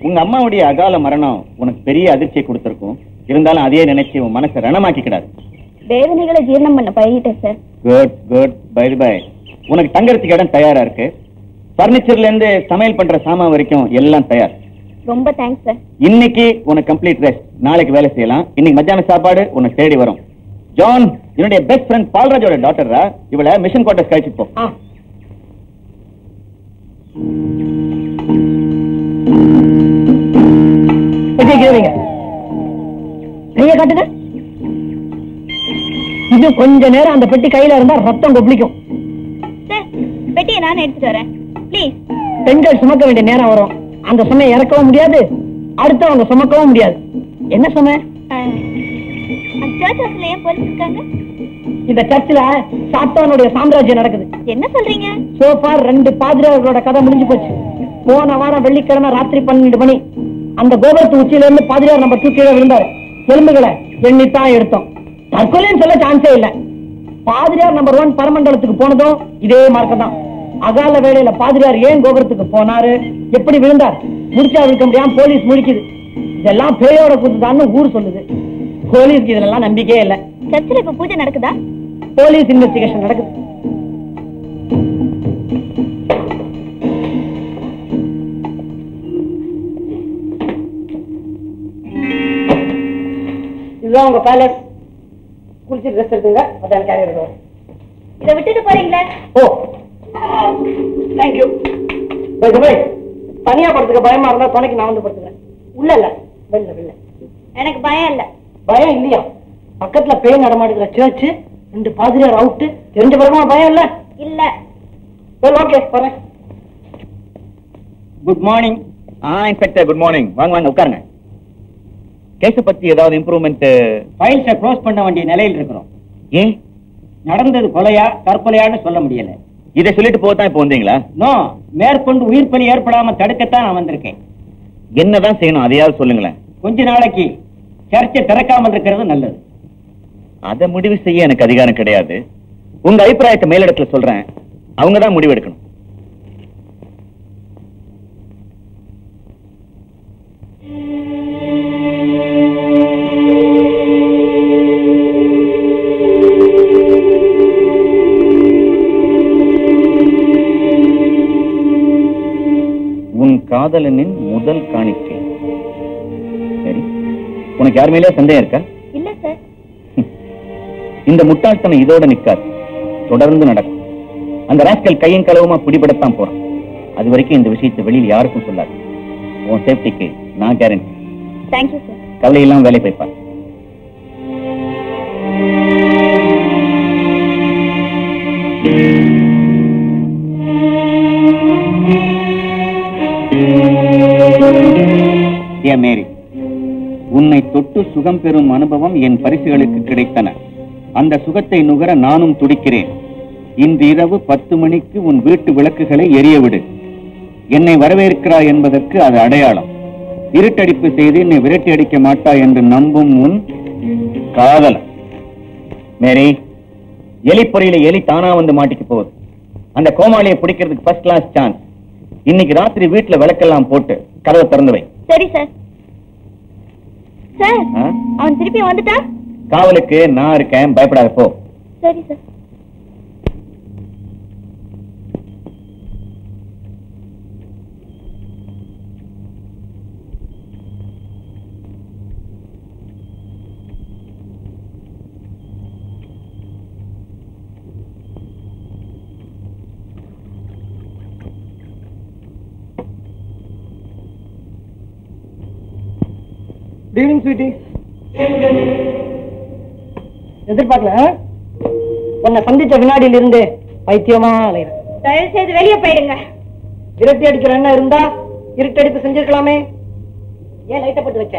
உங்க அம்மாவுடைய அகால மரணம் உனக்கு பெரிய அதிர்ச்சியை கொடுத்திருக்கும். இருந்தாலும் அதையே நினைச்சு உன் மனசை ரணமாக்கிக்கிடாது. வேதனைகளை ஜீரணம் பண்ண பழகிட்டேன் sir. Good good. Bye bye, உனக்கு தங்கறதுக்கு இடம் தயாரா இருக்கு. பர்னிச்சர்ல இருந்து சமையல் பண்ற சாமான் வரைக்கும் எல்லாம் தயார். ரொம்ப தேங்க்ஸ் சார். இன்னைக்கு உனக்கு கம்ப்ளீட் ரெஸ்ட். நாளைக்கு வேலை செய்யலாம். இன்னைக்கு மத்தியான சாப்பாடு உனக்கு தேடி வரும். ஜான், என்னுடைய பெஸ்ட் ஃப்ரெண்ட் பால்ராஜோட டாட்டரா, இவளை மிஷன் குவார்டர்ஸ் கழிச்சிட்டு போ. காட்டுங்க. இது கொஞ்ச நேரம் அந்த பெட்டி கையில இருந்தா ரத்தம் கொப்பளிக்கும். பெட்டியை நானே எடுத்துட்டு வரேன் ப்ளீஸ். பெண்கள் சுமக்க வேண்டிய நேரம் வரும். அந்த சுமையை இறக்கவும் முடியாது, அடுத்தவங்க சுமக்கவும் முடியாது. என்ன சுமை? சர்ச் ஹவுஸ்ல ஏன் போலீஸ் இருக்காங்க? இந்த சர்ச்சில் சாத்தானுடைய சாம்ராஜ்யம் நடக்குது. என்ன சொல்றீங்க? சோஃபா 2 பாதிரியார்களோட கதை முடிஞ்சு போச்சு. போன வாரம் வெள்ளிக்கிழமை ராத்திரி 12 மணி அந்த கோபுரத்து உச்சியில இருந்து பாதிரியார் நம்பர் 2 கீழே விழுந்தாரு. எலும்புகளை எண்ணித்தான் எடுத்தோம். தற்கொலைன்னு சொல்ல சான்ஸே இல்ல. பாதிரியார் நம்பர் 1 பரமண்டலத்துக்கு போனதும் இதே மார்க்கம் தான். அகால வேளையில பாதிரியார் ஏன் கோபுரத்துக்கு போனாரு, எப்படி விழுந்தார், முடிச்சா விழுக்க முடியாம போலீஸ் முடிக்குது. இதெல்லாம் பேயோட கூத்துதான்னு ஊர் சொல்லுது. போலீஸ்க்கு இதெல்லாம் நம்பிக்கையே இல்ல. சர்ச்சில் இப்ப பூஜை நடக்குதா? போலீஸ் இன்வெஸ்டிகேஷன் நடக்குது. இதுதான் உங்க பேலஸ். குளிச்சு ட்ரெஸ் எடுத்துங்க, அதான் கேரியர் எடுத்துங்க. இதை விட்டுட்டு போறீங்களே? ஓ தேங்க்யூ. தனியா படுத்துக்க பயமா இருந்தா துணைக்கு நான் வந்து படுத்துக்கிறேன். உள்ள இல்ல, வெளில வெளில. எனக்கு பயம் இல்ல. பயம் இல்லையா? பக்கத்துல பேய் நடமாடுகிற சர்ச், 2 பாதிரியார் அவுட், தெரிஞ்ச பிறகுமா பயம் இல்ல? இல்ல. ஓகே போறேன். Good morning. Inspector good morning. வாங்க வாங்க உட்காருங்க. கேஸ பத்தி ஏதாவது இம்ப்ரூவ்மெண்ட்? ஃபைல்ஸை க்ளோஸ் பண்ண வேண்டிய நிலையில் இருக்கிறோம். ஏன்? நடந்தது கொலையா தற்கொலையான்னு சொல்ல முடியல. இதை சொல்லிட்டு போதான் இப்ப வந்தீங்களா? நோ, மேற்கொண்டு உயிர் பலி ஏற்படாம தடுக்கத்தான் நான் வந்திருக்கேன். என்னதான் செய்யணும் அதையாவது சொல்லுங்களேன். கொஞ்ச நாளைக்கு சர்ச்சை திறக்காமல் இருக்கிறது நல்லது. அதை முடிவு செய்ய எனக்கு அதிகாரம் கிடையாது. உங்க அபிப்பிராயத்தை மேலிடத்துல சொல்றேன், அவங்கதான் முடிவு எடுக்கணும். உன் காதலனின் முதல் காணிக்கை. சரி, உனக்கு யார் மேலே சந்தேகம் இருக்கா? இல்ல சார். இந்த முட்டாள்தனம் இதோட நிக்காது, தொடர்ந்து நடக்கும். அந்த ராஸ்கல் கையும் களவுமா பிடிபடத்தான் போறான். அது வரைக்கும் இந்த விஷயத்தை வெளியில் யாருக்கும் சொல்லாது. உன் சேஃப்டிக்கு நான் கேரண்டி. Thank you sir. கவலை இல்லாம வேலை போய்ப்பார். மேரி, உன்னை தொட்டு சுகம் பெறும் அனுபவம் என் பரிசுகளுக்கு கிடைத்தன. அந்த சுகத்தை நுகர நானும் துடிக்கிறேன். இன்று இரவு 10 மணிக்கு உன் வீட்டு விளக்குகளை எரியவிடு. என்னை வரவேற்கிறாய் என்பதற்கு அது அடையாளம். இருட்டடிப்பு செய்து என்னை விரட்டி அடிக்க மாட்டாய் என்று நம்பும் உன் காதலன். மேரி, எலிப்பொறியில எலி தானா வந்து மாட்டிக்கு போகுது. அந்த கோமாளியை பிடிக்கிறதுக்கு ஃபர்ஸ்ட் கிளாஸ் சான்ஸ். இன்னைக்கு ராத்திரி வீட்டுல விளக்கெல்லாம் போட்டு கதவை திறந்து வை. சரி சார். சார், அவன் திருப்பி வந்துட்டா? காவலுக்கு நான் இருக்கேன், பயப்படாத போ. சரி சார். Evening sweetie. எதிர்பார்க்கல, உன்னை சந்திச்ச வினாடியில இருந்து பைத்தியமா அலையிறேன். தயவு செய்து வெளியே போயிடுங்க. விரட்டி அடிக்கிற என்ன இருந்தா இருட்டடிப்பு செஞ்சிருக்கலாமே. ஏன் லைட்ட போட்டு வச்ச?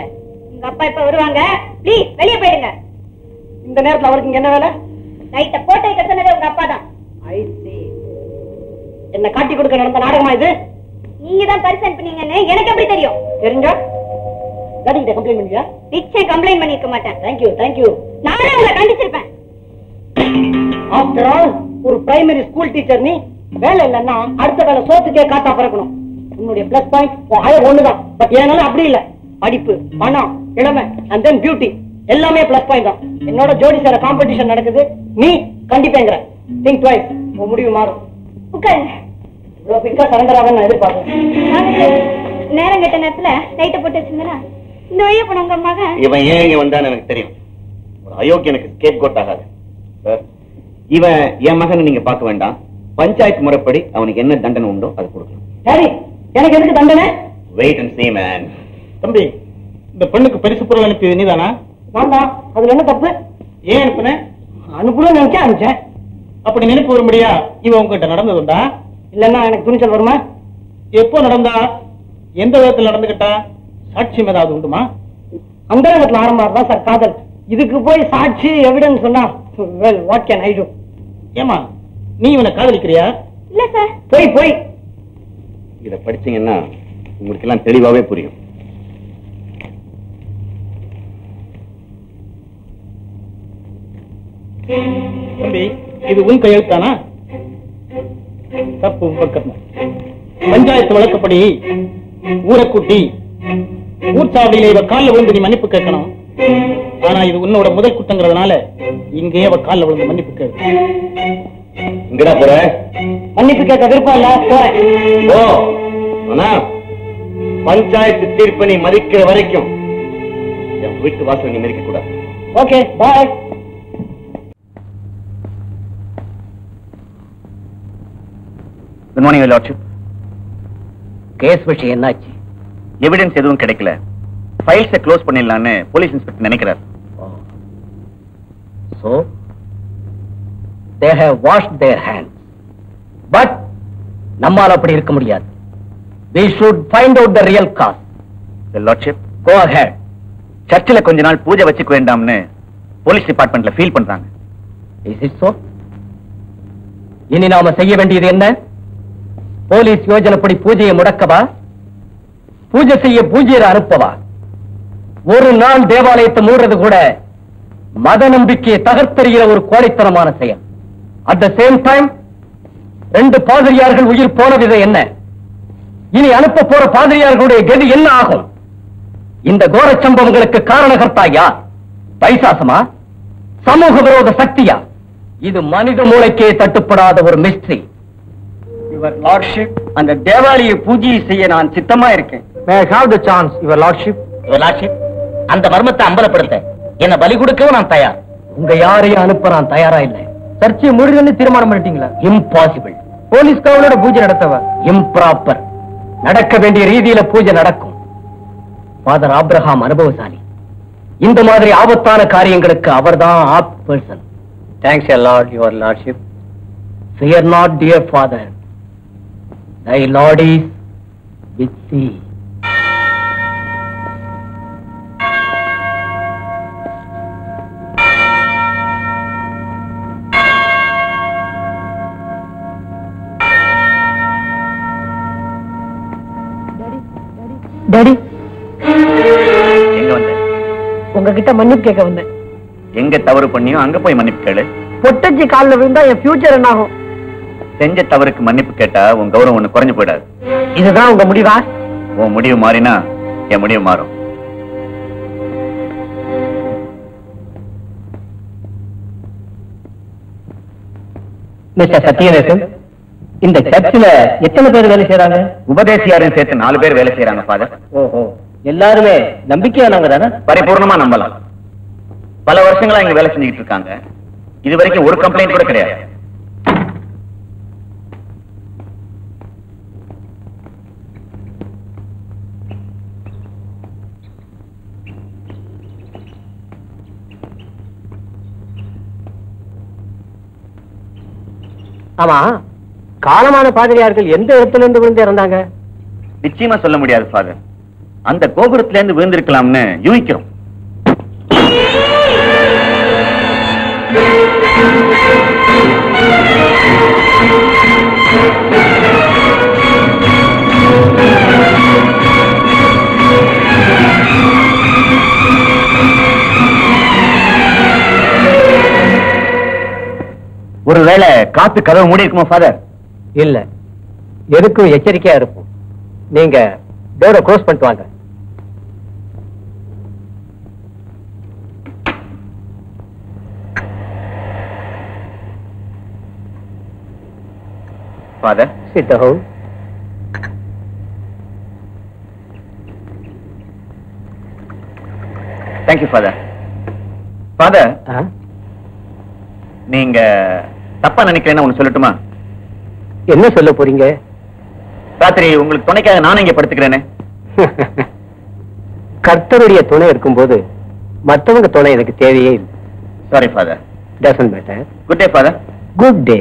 உங்க அப்பா இப்ப வருவாங்க, ப்ளீஸ் வெளியே போயிடுங்க. இந்த நேரத்துல அவருக்கு இங்க என்ன வேலை? லைட்ட போட்டு வைக்க சொன்னது உங்க அப்பா தான். ஐ சீ. என்ன காட்டி கொடுக்க நடந்த நாடகமா இது? நீங்க தான் பரிசு அனுப்புனீங்கன்னு எனக்கு எப்படி தெரியும்? தெரிஞ்சா டாடி கிட்ட கம்ப்ளைண்ட் பண்ணியா? நிச்சயம் கம்ப்ளைண்ட் பண்ணிருக்க மாட்டேன். Thank you thank you. நானே உங்களை கண்டிச்சிருப்பேன். ஆஃப்டர் ஆல் ஒரு பிரைமரி ஸ்கூல் டீச்சர் நீ. வேலை இல்லைன்னா அடுத்த வேலை சோத்துக்கே காத்தா பறக்கணும். உன்னுடைய பிளஸ் பாயிண்ட் ஒண்ணுதான். பட் ஏனாலும் அப்படி இல்ல. படிப்பு, பணம், இளமை அண்ட் தென் பியூட்டி எல்லாமே பிளஸ் பாயிண்ட் தான். என்னோட ஜோடி சேர காம்படிஷன் நடக்குது. நீ கண்டிப்பாங்கிற. Think twice. உன் முடிவு மாறும். உட்காருங்க. இவ்வளவு பிக்கா சரண்டர் ஆக நான் எதிர்பார்க்கிறேன். நேரம் கெட்ட நேரத்துல லைட்ட போட்டு வச்சிருந்தா இந்த வழியா போன உங்க மகன் இவன் ஏன் இங்க வந்தான்னு எனக்கு தெரியும். அயோக்கிய எனக்கு ஸ்கேப் கோட் ஆகாது சார். இவன் என் மகனை நீங்க பார்க்க வேண்டாம். பஞ்சாயத்து முறைப்படி அவனுக்கு என்ன தண்டனை உண்டோ அது கொடுக்கணும். சரி, எனக்கு எதுக்கு தண்டனை? Wait and see man. தம்பி, இந்த பெண்ணுக்கு பரிசு பொருள் அனுப்பி நீதானா? நான் தான். அதுல என்ன தப்பு? ஏன் அனுப்புனேன்? அனுப்பணும்னு நினைச்சா அனுப்பிச்சேன். அப்படி நினைப்பு வரும்படியா இவன் உங்ககிட்ட நடந்ததுண்டா? இல்லன்னா எனக்கு துணிச்சல் வருமா? எப்போ நடந்தா? எந்த விதத்தில் நடந்துகிட்டா? சாட்சியம் ஏதாவது உண்டுமா? அந்த விதத்துல ஆரம்பம் சார் காதல். இதுக்கு போய் சாட்சி எவிடன்ஸ் சொன்னா well what can I to? ஏமா நீ இவனை காதலிக்கிறியா? இல்ல சார். போய் இத படிச்சீங்கன்னா உங்களுக்கு எல்லாம் தெளிவாவே புரியும். தம்பி, இது உன் கையெழுத்தானா? தப்பு பக்கம். பஞ்சாயத்து வழக்கப்படி ஊரை கூட்டி ஊர் சாவடியில இவ காலில் விழுந்து நீ மன்னிப்பு கேட்கணும். ஆனா இது உன்னோட முதல் குற்றங்கிறதுனால இங்கே அவ காலில் விழுந்து மன்னிப்பு கேட்க. இங்கடா போற? மன்னிப்பு கேட்க விருப்பம் இல்ல, போறேன். ஓ, ஆனா பஞ்சாயத்து தீர்ப்பை நீ மதிக்கிற வரைக்கும் என் வீட்டு வாசல் நீ மதிக்க கூடாது. Okay, bye. Good morning your lordship. Case விஷயம் என்னாச்சு? எவிடன்ஸ் எதுவும் கிடைக்கல. ஃபைல்ஸை க்ளோஸ் பண்ணிடலான்னு போலீஸ் இன்ஸ்பெக்டர் நினைக்கிறார். So they have washed their hands. But நம்மால் அப்படி இருக்க முடியாது. We should find out the real cause. Your lordship, Go ahead. சர்ச்சில் கொஞ்ச நாள் பூஜை வச்சுக்க வேண்டாம்னு போலீஸ் டிபார்ட்மெண்ட்ல ஃபீல் பண்றாங்க. Is it so? இனி நாம செய்ய வேண்டியது என்ன? போலீஸ் யோஜனைப்படி பூஜையை முடக்கவா? பூஜை செய்ய பூஜையை அனுப்பவா? ஒரு நாள் தேவாலயத்தை மூடுறது கூட மத நம்பிக்கையை தகர்த்தெறிகிற ஒரு கோழைத்தனமான செயல். அட் த சேம் டைம் 2 பாதிரியார்கள் உயிர் போன விதம் என்ன? இனி அனுப்ப போற பாதிரியார்களுடைய கதி என்ன ஆகும்? இந்த கோர சம்பவங்களுக்கு காரணகர்த்தா யார்? பைசாசமா? சமூக விரோத சக்தியா? இது மனித மூளைக்கே தட்டுப்படாத ஒரு மிஸ்ட்ரி. யுவர் லார்ட்ஷிப், அந்த தேவாலய பூஜையை செய்ய நான் சித்தமா இருக்கேன். May I have the chance your lordship? Your lordship, அந்த மர்மத்தை அம்பலப்படுத்த என்ன பலி கொடுக்கவும் நான் தயார். உங்க யாரையும் அனுப்ப நான் தயாரா இல்லை. சர்ச்சை முடிவுன்னு தீர்மானம் பண்ணிட்டீங்களா? இம்பாசிபிள். போலீஸ் காவலோட பூஜை நடத்தவ? இம்ப்ராப்பர். நடக்க வேண்டிய ரீதியில பூஜை நடக்கும். ஃபாதர் ஆப்ரஹாம் அனுபவசாலி. இந்த மாதிரி ஆபத்தான காரியங்களுக்கு அவர்தான் apt person. Thanks a lot your lordship. Fear not, dear father. Thy Lord is with thee. Daddy, எங்க வந்த? உங்ககிட்ட மன்னிப்பு கேட்க வந்தேன். எங்க தவறு பண்ணியோ அங்க போய் மன்னிப்பு கேளு. பொட்டச்சி காலில் விழுந்தா என் ஃபியூச்சர் என்ன ஆகும்? செஞ்ச தவறுக்கு மன்னிப்பு கேட்டா உன் கௌரவம் ஒண்ணு குறைஞ்சு போயிடாது. இதுதான் உங்க முடிவா? உன் முடிவு மாறினா என் முடிவு மாறும். மிஸ்டர் சத்யநேசன், இந்த சர்ச்சில் எத்தனை பேர் வேலை செய்யறாங்க? உபதேசியாரையும் சேர்த்து 4 பேர் வேலை செய்யறாங்க ஃபாதர். ஓஹோ, எல்லாருமே நம்பிக்கையானவங்க தானே? பரிபூர்ணமா நம்பலாம். பல வருஷங்களா இங்க வேலை செஞ்சுக்கிட்டு இருக்காங்க. இது வரைக்கும் ஒரு கம்ப்ளைண்ட் கூட கிடையாது. ஆமா, காலமான பாதிரியார்கள் எந்த இடத்துல இருந்து விழுந்து இறந்தாங்க? நிச்சயமா சொல்ல முடியாது ஃபாதர். அந்த கோபுரத்துல இருந்து விழுந்திருக்கலாம்னு யூகிக்கிறோம். ஒருவேளை காத்து கதவு மூடி இருக்குமா ஃபாதர்? இல்ல, எதுக்கும் எச்சரிக்கையா இருக்கும். நீங்க டோரை க்ளோஸ் பண்ணிட்டு வாங்க. Father, sit down. Thank you father. Father, நீங்க தப்பா நினைக்கிறேன்னு ஒண்ணு சொல்லட்டுமா? என்ன சொல்ல போறீங்க? ராத்திரி உங்களுக்கு துணைக்காக நானும் இங்க படுத்துக்கிறேனே. கர்த்தருடைய துணை இருக்கும்போது மற்றவங்க துணை எனக்கு தேவையே இல்லை. Sorry father. Doesn't matter. Good day father. Good day.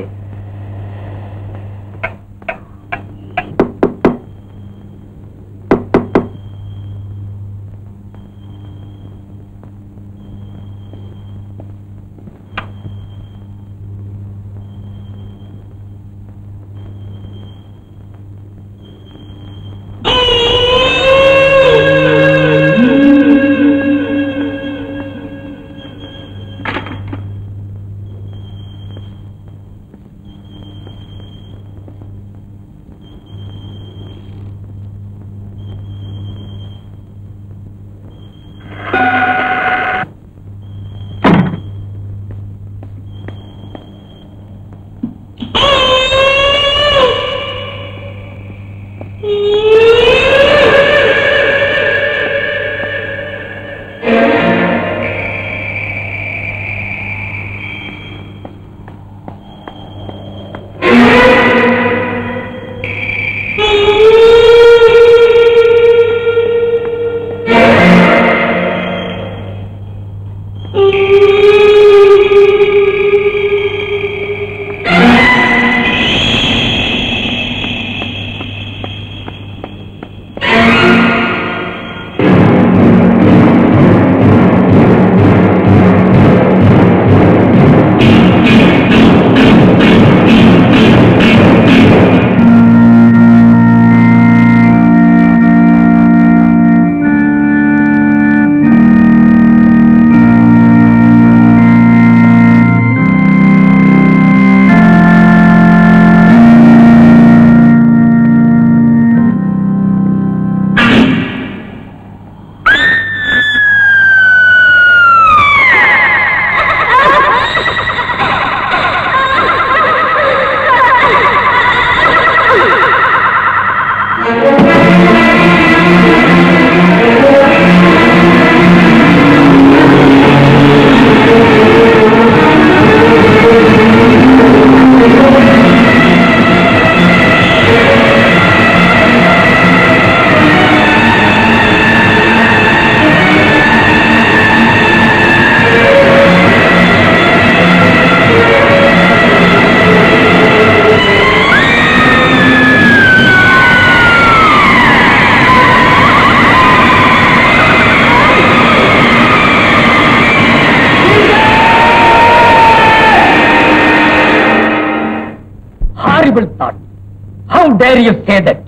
How dare you say that?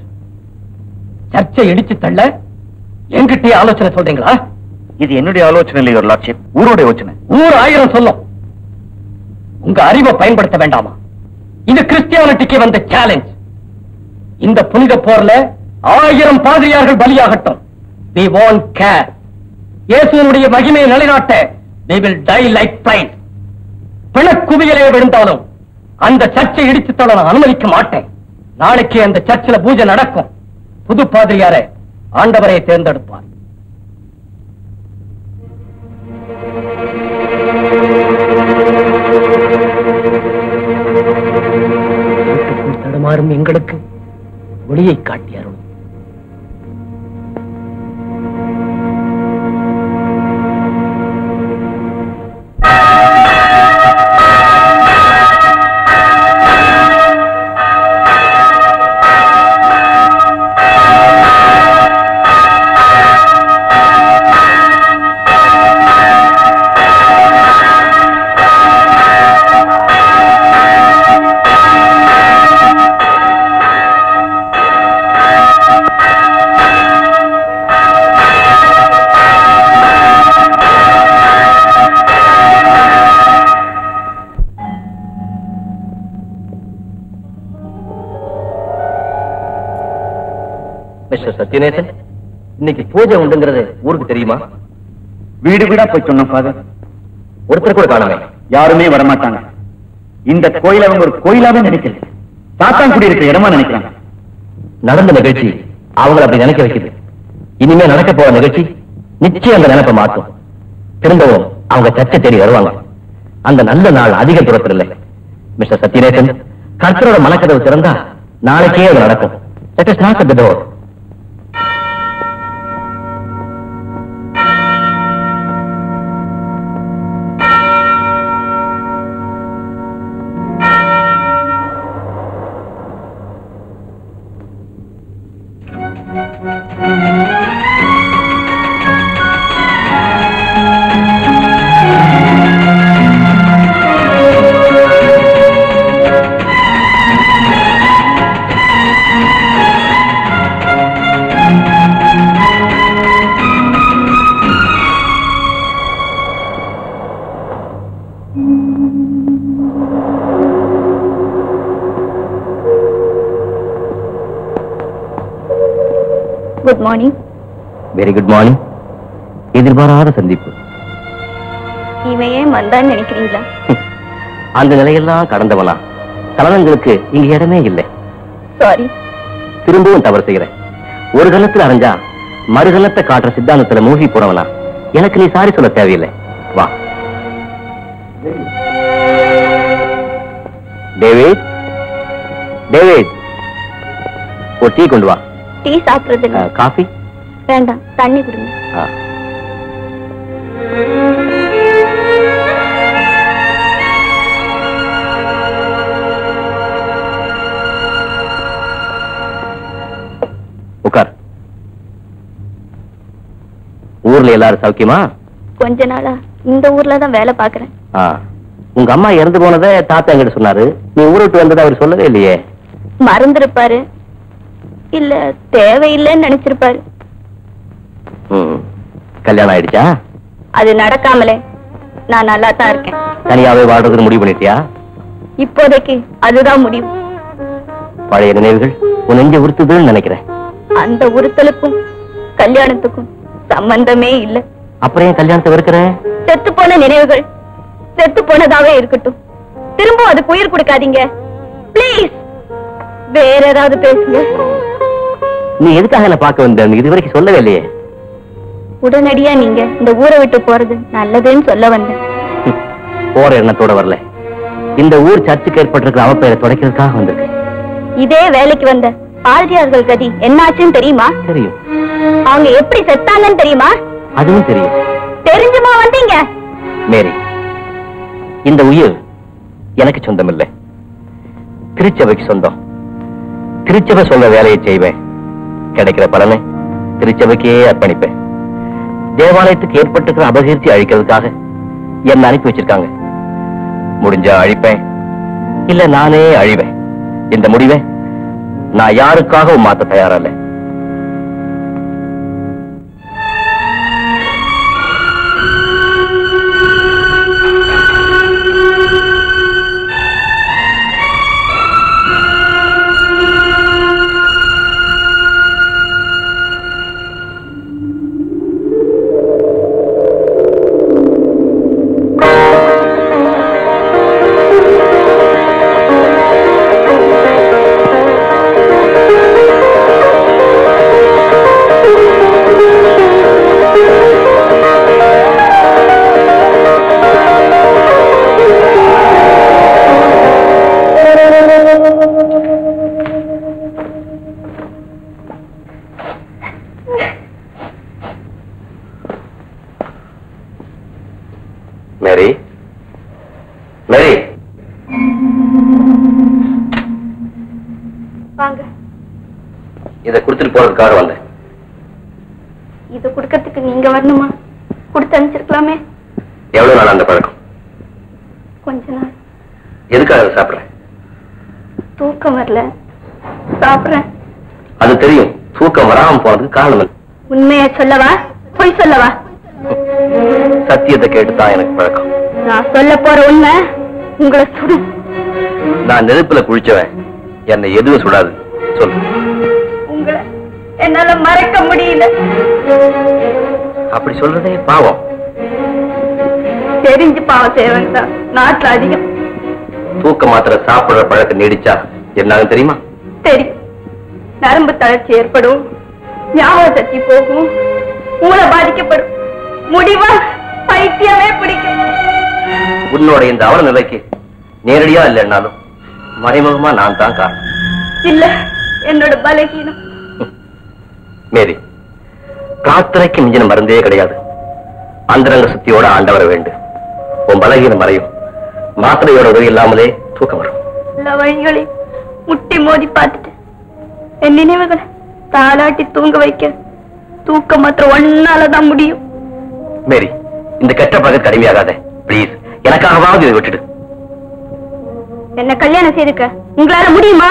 சர்ச்சை இடிச்சு தள்ள என்கிட்ட ஆலோசனை சொல்றீங்களா? இது என்னுடைய ஆலோசனை இல்லை, யுவர் லார்ட்ஷிப். ஊரோட யோசனை. ஊர் 1000 சொல்லும். உங்க அறிவை பயன்படுத்த வேண்டாமா? இது கிறிஸ்டியானிட்டிக்கு வந்த சேலஞ்ச். இந்த புனித போர்ல 1000 பாதிரியார்கள் பலியாகட்டும். We won't care. இயேசுவினுடைய மகிமையை நிலைநாட்ட we will die like flies. பிணக்குவியலே விழுந்தாலும் அந்த சர்ச்சை இடித்து தள்ள நான் அனுமதிக்க மாட்டேன். நாளைக்கு அந்த சர்ச்சில் பூஜை நடக்கும். புது பாதிரியாரை ஆண்டவரை தேர்ந்தெடுப்பார். தடுமாறும் எங்களுக்கு ஒளியை காட்டி அருள். மிஸ்டர் சத்யநேசன், இன்னைக்கு பூஜை உண்டுங்கிறது ஊருக்கு தெரியுமா? வீடு வீடா போய் சொன்னோம் ஃபாதர். ஒருத்தர் கூட காணாமே. யாருமே வரமாட்டாங்க. இந்த கோயில அவங்க ஒரு கோயிலாவே நினைக்கல, சாத்தான் குடி இருக்கிற இடமா நினைக்கிறாங்க. நடந்த நிகழ்ச்சி அவங்களை அப்படி நினைக்க வைக்குது. இனிமே நடக்க போற நிகழ்ச்சி நிச்சயம் அந்த நினைப்பை மாற்றும். திரும்பவும் அவங்க சர்ச்சை தேடி வருவாங்க. அந்த நல்ல நாள் அதிக தூரத்தில் இல்லை. மிஸ்டர் சத்யநேசன், கர்த்தரோட மனக்கதவு திறந்தா நாளைக்கே அது நடக்கும். Let us knock at the door. Good morning. Very good morning. எதிர்பாராத சந்திப்பு. இவன் ஏன் வந்தான்னு நினைக்கிறீங்களா? அந்த நிலையெல்லாம் கடந்தவனா சலனங்களுக்கு இங்க இடமே இல்லை. சாரி. திரும்பவும் தவறு செய்கிறேன். ஒரு கணத்துல அரைஞ்சா மறுகணத்தை காட்டுற சித்தாந்தத்துல மூழ்கி போறவனா எனக்கு நீ சாரி சொல்ல தேவையில்லை. வா டேவிட். டேவிட், ஒரு டீ கொண்டு வா. டீ சாப்பிடுறது? காஃபி வேண்டாம், தண்ணி கொடுங்க. உட்கார். ஊர்ல எல்லாரும் சௌக்கியமா? கொஞ்ச நாளா இந்த ஊர்ல தான் வேலை பாக்குறேன். உங்க அம்மா இறந்து போனதை தாத்தா என்கிட்ட சொன்னாரு. நீ ஊருக்கு வந்ததை அவர் சொல்லவே இல்லையே. மறந்துருப்பாரு, இல்ல தேவையில்லைன்னு நினைச்சிருப்பாரு. கல்யாணம் ஆயிடுச்சா? அது நடக்காமலே நான் நல்லா தான் இருக்கேன். தனியாவே வாழ்றதுன்னு முடிவு பண்ணிட்டியா? இப்போதைக்கு அதுதான் முடிவு. பழைய நினைவுகள் உன் நெஞ்ச உறுத்துதுன்னு நினைக்கிறேன். அந்த உறுத்தலுக்கும் கல்யாணத்துக்கும் சம்பந்தமே இல்ல. அப்புறம் ஏன் கல்யாணத்தை வெறுக்கிறேன்? செத்து போன நினைவுகள் செத்து போனதாவே இருக்கட்டும். திரும்ப அதுக்கு உயிர் கொடுக்காதீங்க பிளீஸ். வேற ஏதாவது பேசுங்க. நீ எதுக்காக என்ன பார்க்க வந்த? இது வரைக்கும் சொல்லவே இல்லையே. உடனடியா நீங்க இந்த ஊரை விட்டு போறது நல்லதுன்னு சொல்ல வந்தேன். போற எண்ணத்தோட வரல. இந்த ஊர் சர்ச்சுக்கு ஏற்பட்டிருக்கிற அவப்பெயரை துடைக்கிறதுக்காக வந்திருக்கேன். இதே வேலைக்கு வந்த பாரதியார்கள் கதி என்னாச்சுன்னு தெரியுமா? தெரியும். அவங்க எப்படி செத்தாங்கன்னு தெரியுமா? அதுவும் தெரியும். தெரிஞ்சுமா வந்தீங்க? மேரி, இந்த உயிர் எனக்கு சொந்தம் இல்லை, திருச்சபைக்கு சொந்தம். திருச்சபை சொல்ற வேலையை செய்வேன். கிடைக்கிற பலனை திருச்சபைக்கே அர்ப்பணிப்பேன். தேவாலயத்துக்கு ஏற்பட்டிருக்கிற அபகீர்த்தி அழிக்கிறதுக்காக என்ன அனுப்பி வச்சிருக்காங்க. முடிஞ்சா அழிப்பேன், இல்ல நானே அழிவேன். இந்த முடிவை நான் யாருக்காகவும் மாத்த தயாரில்லை. மேரி, மேரி, வாங்க. இதை கொடுத்துட்டு போறதுக்காக வந்தேன். இது குடுக்கறதுக்கு நீங்க வரணுமா? கொடுத்து அனுப்பிச்சிருக்கலாமே. எவ்வளவு நாள் அந்த பழக்கம்? கொஞ்ச நாள். எதுக்காக அதை சாப்பிடுறேன்? தூக்கம் வரல, சாப்பிடுறேன். அது தெரியும். தூக்கம் வராம போனதுக்கு காரணம் இல்லை. உண்மையை சொல்லவா பொய் சொல்லவா? சத்தியத்தை கேட்டுதான் எனக்கு பழக்கம். நான் சொல்ல போற உண்மை உங்களை சுடும். நான் நெருப்புல குளிச்சவன், என்னை எதுவும் சுடாது. சொல்லு. உங்களை என்னால மறக்க முடியல. அப்படி சொல்றதே பாவம். தெரிஞ்சு பாவம் செய்வன் தான் நாட்டுல அதிகம். தூக்க மாத்திரை சாப்பிடுற பழக்கம் நீடிச்சா என்னாலும் தெரியுமா? தெரியும். நரம்பு தளர்ச்சி ஏற்படும், ஞாபக சக்தி போகும், மூளை பாதிக்கப்படும், முடிவா பைத்தியமே பிடிக்கும். உன்னோட இந்த அவல நிலைக்கு நேரடியா இல்லைன்னாலும் மறைமுகமா நான் தான் காரணம். இல்ல, என்னோட பலகீனம். மேரி, பிரார்த்தனைக்கு மிஞ்சின மருந்தே கிடையாது. அந்தரங்க சக்தியோட ஆண்டவர வேண்டும். உன் பலகீனம் மறையும். மாத்திரையோட உதவி இல்லாமலே தூக்கம் வரும். எல்லா வழிகளையும் முட்டி மோதி பார்த்துட்டு என் நினைவுகளை தாலாட்டி தூங்க வைக்க தூக்க மாத்திரம் ஒன்னாலதான் முடியும். மேரி, இந்த கெட்ட பழக்கத்துக்கு அடிமையாகாத பிளீஸ். எனக்காகவாவது இதை விட்டுடு. என்ன கல்யாணம் செய்துக்க உங்களால முடியுமா?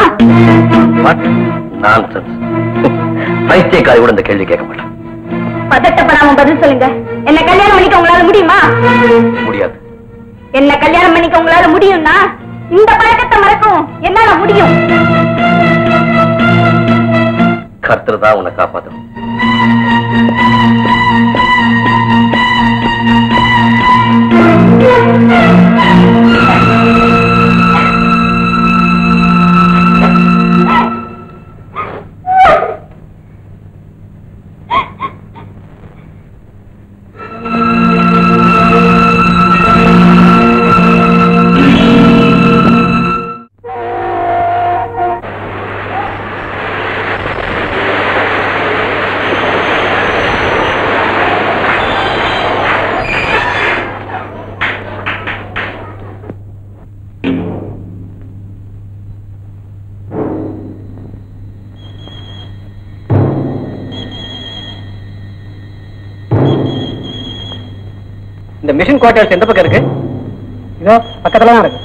பைத்தியக்காரி கூட இந்த கேள்வி கேட்க மாட்டேன். பதட்டப்படாம பதில் சொல்லுங்க. என்ன கல்யாணம் பண்ணிக்க உங்களால முடியுமா? முடியாது. என்ன கல்யாணம் பண்ணிக்க உங்களால முடியும்னா இந்த பழக்கத்தை மறக்கும் என்னால முடியும். கர்த்தர் தான் உன்னை காப்பாற்றணும். இந்த மிஷன் குவார்டர்ஸ் எந்த பக்கம் இருக்கு? இதோ பக்கத்துல தான் இருக்கு.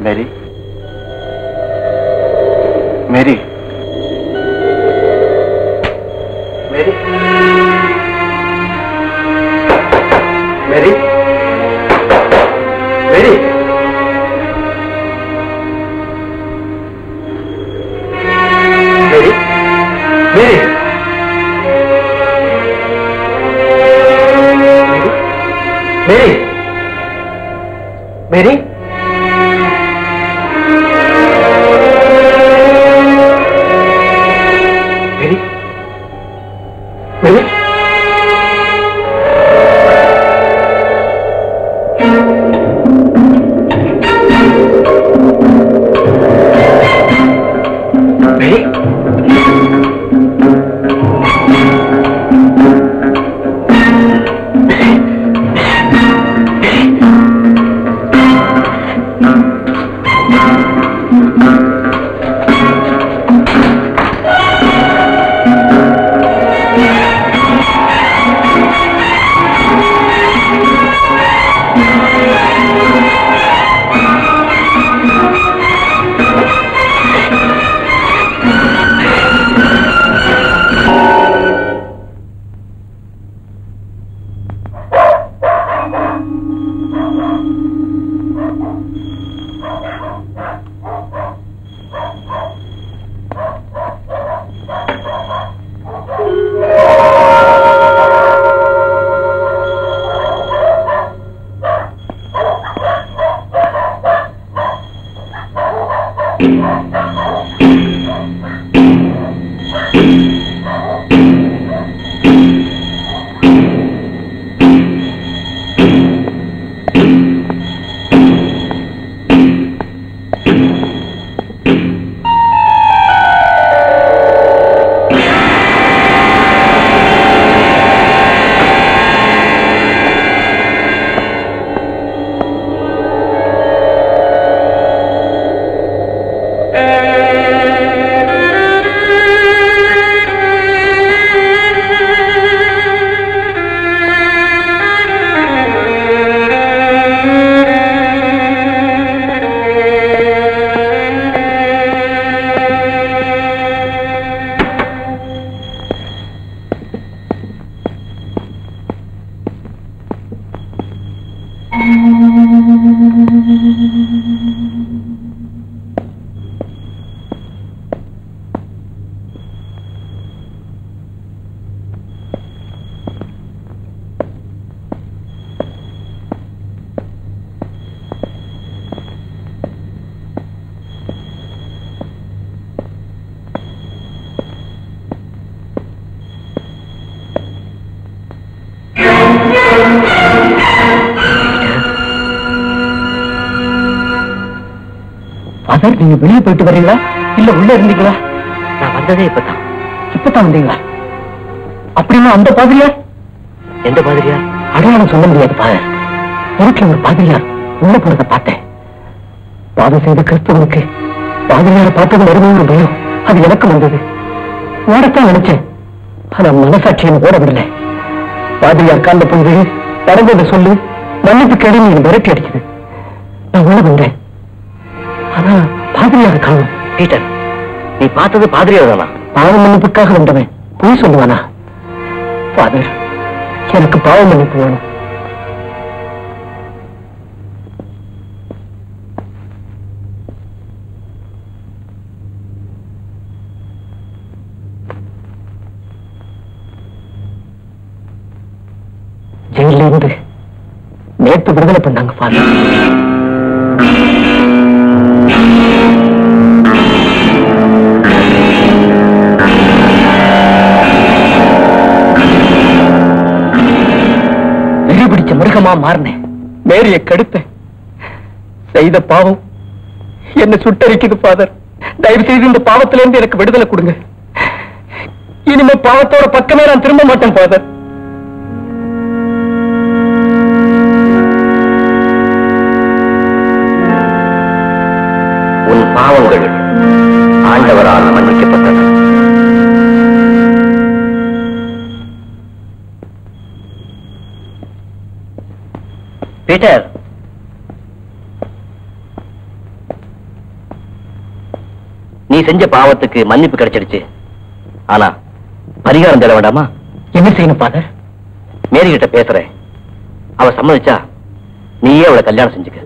மேரி, மேரி, மேரி, மேரி, மேரி, மேரி, மேரி, மேரி, மேரி, மேரி, மேரி, நீங்க வெளியே போயிட்டு வரீங்களா இல்ல உள்ள இருந்தீங்களா? நான் வந்ததே இப்பதான். இப்பதான் வந்தீங்களா? அப்படின்னா அந்த பாதிரியார்? எந்த பாதிரியார்? அடையாளம் சொல்ல முடியாது பாதர். எனக்கு ஒரு பாதிரியார் உள்ள போறத பார்த்தேன். பாவம் செய்த கிறிஸ்தவனுக்கு பாதிரியாரை பார்த்தது வருமே ஒரு பயம். அது எனக்கு வந்தது. ஓடத்தான் நினைச்சேன். ஆனா மனசாட்சியம் ஓட விடல. பாதிரியார் கால போது நடந்ததை சொல்லு, மன்னிப்பு கேடு நீங்க மிரட்டி அடிச்சது. நான் உள்ள வந்தேன். ஆனா பாதிரியார் காணும். பீட்டர், நீ பார்த்தது பாதிரியார் தானா? பாவ மன்னிப்புக்காக வந்தவன் பொய் சொல்லுவானா? ஃபாதர், எனக்கு பாவ மன்னிப்பு வேணும். ஜெயில இருந்து நேற்று விடுதலை பண்ணாங்க ஃபாதர். வெறி பிடிச்ச மிருகமா மாறினேன். மேரிய கெடுத்தேன். செய்த பாவம் என்ன சுட்டரிக்குது ஃபாதர். தயவு செய்து இந்த பாவத்திலிருந்து எனக்கு விடுதலை கொடுங்க. இனிமே பாவத்தோட பக்கமே நான் திரும்ப மாட்டேன் ஃபாதர். பாவங்கள் ஆண்டவரால் மன்னிக்கப்பட்டது. பீட்டர், நீ செஞ்ச பாவத்துக்கு மன்னிப்பு கிடைச்சிடுச்சு. ஆனா பரிகாரம் தேட வேண்டாமா? என்ன செய்யணும் ஃபாதர்? மேரி கிட்ட பேசுறேன். அவ சம்மதிச்சா நீயே அவளை கல்யாணம் செஞ்சுக்க.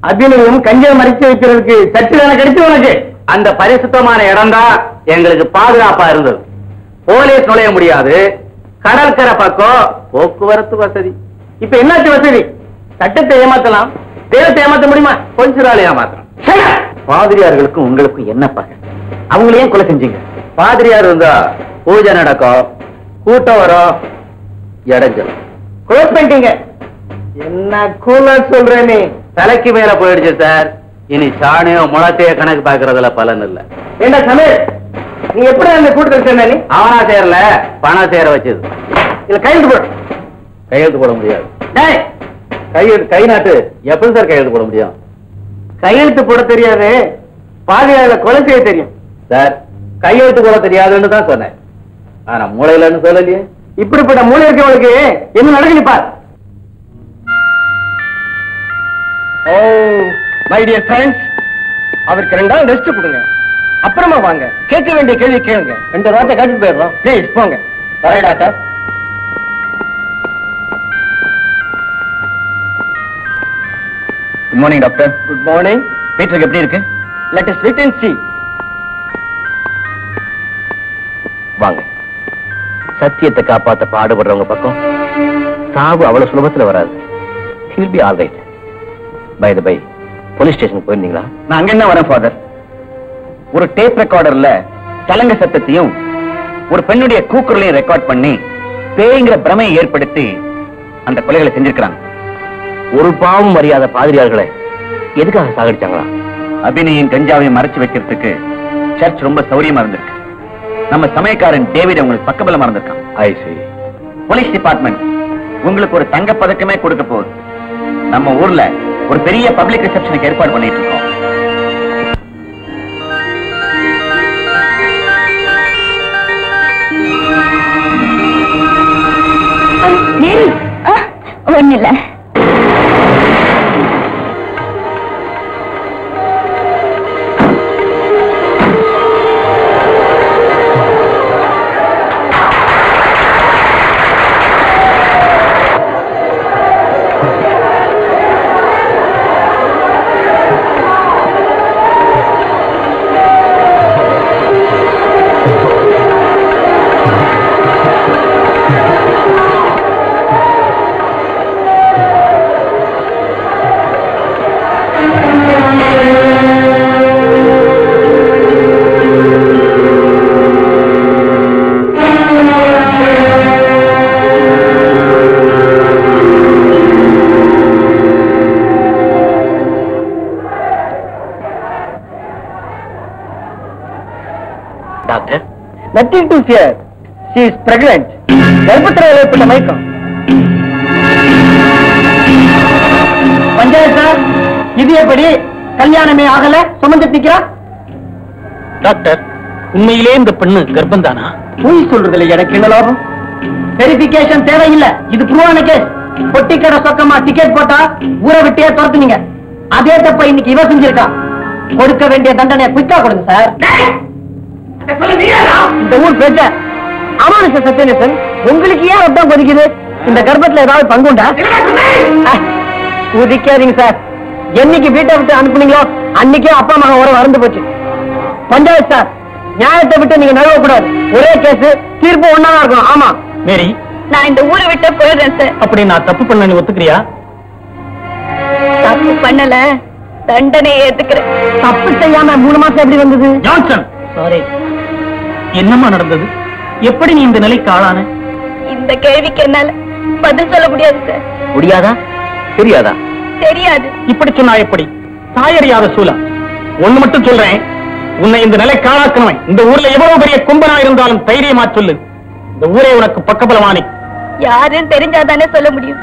அபிநயம் கஞ்சை மறைச்சு வைக்கிறதுக்கு சற்று தானே கிடைச்சு உனக்கு. அந்த பரிசுத்தமான இடம் தான் எங்களுக்கு பாதுகாப்பா இருந்தது. போலீஸ் நுழைய முடியாது, கடற்கரை பக்கம் போக்குவரத்து வசதி. இப்ப என்னாச்சு வசதி? சட்டத்தை ஏமாத்தலாம், தேவத்தை ஏமாத்த முடியுமா? கொஞ்ச நாள் ஏமாத்தலாம். பாதிரியார்களுக்கும் உங்களுக்கும் என்ன பகை? அவங்களையும் கொலை செஞ்சீங்க. பாதிரியார் இருந்தா பூஜை நடக்கும், கூட்டம் வரும், இடைஞ்சல். க்ளோஸ் பண்ணிட்டீங்க. என்ன கூலா சொல்ற நீ? தலைக்கு மேல போயிடுச்சு சார். இனி சாணியோ முளத்தையோ கணக்கு பாக்குறதுல பலன் இல்ல. என்ன சமீர், நீ எப்படி அந்த கூட்டத்தில் சேர்ந்த? நீ அவனா சேரல, பணம் சேர வச்சது. இல்ல கையெழுத்து போட. கையெழுத்து போட முடியாது. கை நாட்டு எப்படி சார் கையெழுத்து போட முடியும்? கையெழுத்து போட தெரியாது, பாதியால கொலை செய்ய தெரியும் சார். கையெழுத்து போட தெரியாதுன்னு தான் சொன்னேன், ஆனா மூளையிலன்னு சொல்லலையே. இப்படிப்பட்ட மூளை இருக்கவங்களுக்கு என்ன நடக்குது பார். ஓ மை டியர் ஃப்ரெண்ட்ஸ், அவருக்கு 2 நாள் ரெஸ்ட் கொடுங்க, அப்புறமா வாங்க. கேட்க வேண்டிய கேள்வி கேளுங்க. 2 வார்த்தை கேட்டுட்டு போயிடுறோம். ப்ளீஸ் போங்க. வரேன் doctor. Good morning doctor. Good morning. பீட்டருக்கு எப்படி இருக்கு? Let us wait and see. வாங்க. சத்தியத்தை காப்பாத்த பாடுபடுறவங்க பக்கம் சாவு அவ்வளவு சுலபத்துல வராது. He'll be all right. By the by, police station போயிருந்தீங்களா? நான் அங்க என்ன வரேன் ஃபாதர். ஒரு டேப் ரெக்கார்டர்ல சலங்க சத்தத்தையும் ஒரு பெண்ணுடைய கூக்குரலையும் ரெக்கார்ட் பண்ணி பேய்ங்கிற பிரமையை ஏற்படுத்தி அந்த கொலைகளை செஞ்சிருக்கிறாங்க. ஒரு பாவம் அறியாத பாதிரியார்களை எதுக்காக சாகடிச்சாங்களா? அபிநயின் கஞ்சாவையும் மறைச்சு வைக்கிறதுக்கு சர்ச் ரொம்ப சௌரியமா இருந்திருக்கு. நம்ம சமயக்காரன் டேவிட் உங்களுக்கு பக்கபலமா இருந்திருக்கான். ஐ see. போலீஸ் டிபார்ட்மெண்ட் உங்களுக்கு ஒரு தங்க பதக்கமே கொடுக்க போகுது. நம்ம ஊர்ல ஒரு பெரிய பப்ளிக் ரிசப்ஷனுக்கு ஏற்பாடு பண்ணிட்டு இருக்கோம். ஒண்ணு இல்ல. Nothing to fear. She is pregnant. கர்ப்பத்தில் ஏற்பட்ட மயக்கம். பஞ்சாயத்து சார், இது எப்படி? கல்யாணமே ஆகல, சுமந்து நிக்கிறா? டாக்டர், உண்மையிலே இந்த பெண்ணு கர்ப்பம் தானா? பொய் சொல்றதுல எனக்கு என்ன லாபம்? வெரிபிகேஷன் தேவையில்லை. இது புருவான கேஸ். பொட்டிக்கடை சொக்கமா டிக்கெட் போட்டா ஊரை விட்டே துரத்துனீங்க. அதே தப்ப இன்னைக்கு இவ செஞ்சிருக்கா. கொடுக்க வேண்டிய தண்டனையை குயிக்கா கொடுங்க சார். இந்த ஊர் பேச்ச அமானுஷ சத்யநேசன், உங்களுக்கு ஏன் ரத்தம் கொதிக்குது? இந்த கர்ப்பத்துல ஏதாவது பங்குண்டா? குதிக்காதீங்க சார். என்னைக்கு வீட்டை விட்டு அனுப்புனீங்களோ அன்னைக்கே அப்பா மகன் உரம் வறந்து போச்சு. பஞ்சாயத்து சார், நியாயத்தை விட்டு நீங்க நழுவ கூடாது. ஒரே கேஸ், தீர்ப்பு ஒன்னா இருக்கணும். ஆமா மேரி, நான் இந்த ஊரை விட்டு போயிடுறேன் சார். அப்படி நான் தப்பு பண்ண நீ ஒத்துக்கிறியா? தப்பு பண்ணல, தண்டனை ஏத்துக்கிறேன். தப்பு செய்யாம 3 மாசம் எப்படி வந்தது? Johnson, sorry. என்னம்மா நடந்தது? எப்படி நீ இந்த நிலைக்கு ஆளான? இந்த கேள்விக்கு என்னால பதில் சொல்ல முடியாது சார். முடியாதா? தெரியாதா? தெரியாது. இப்படி சொன்னா எப்படி? தாயறியாத சூழா. ஒண்ணு மட்டும் சொல்றேன், உன்னை இந்த நிலைக்கு ஆளாக்குனவன் இந்த ஊர்ல எவ்வளவு பெரிய கும்பனா இருந்தாலும் தைரியமா சொல்லு. இந்த ஊரே உனக்கு பக்கபலமானி. யாருன்னு தெரிஞ்சாதானே சொல்ல முடியும்.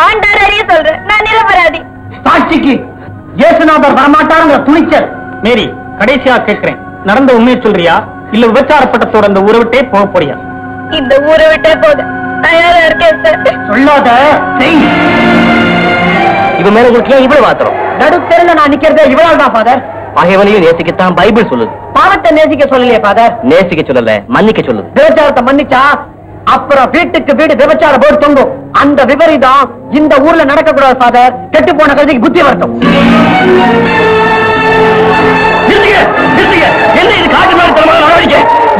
ஆண்டாரையே சொல்றேன், நான் நிரபராதி. சாட்சிக்கு இயேசுநாதர் வரமாட்டாருங்கிற துணிச்சல். மேரி, கடைசியா கேட்கிறேன், நடந்த உண்மையை சொல்றியா இல்ல விபச்சாரப்பட்டத்தோட இந்த ஊரை விட்டே போக போறியா? இந்த ஊரை விட்டே போக தயாரா இருக்கேன் சார். சொல்லாத. இவ மேல உங்களுக்கு இவ்வளவு ஆத்திரம்? நடுத்தெருல நான் நிக்கிறதே இவளால் தான் ஃபாதர். பகைவனையும் நேசிக்கத்தான் பைபிள் சொல்லுது. பாவத்தை நேசிக்க சொல்லலையே ஃபாதர். நேசிக்க சொல்லல, மன்னிக்க சொல்லுது. விபச்சாரத்தை மன்னிச்சா அப்புறம் வீட்டுக்கு வீடு விபச்சார போர்டு தொங்கும். அந்த விபரீதம் இந்த ஊர்ல நடக்க கூடாது ஃபாதர். கெட்டு போன கதைக்கு புத்தி வரட்டும்.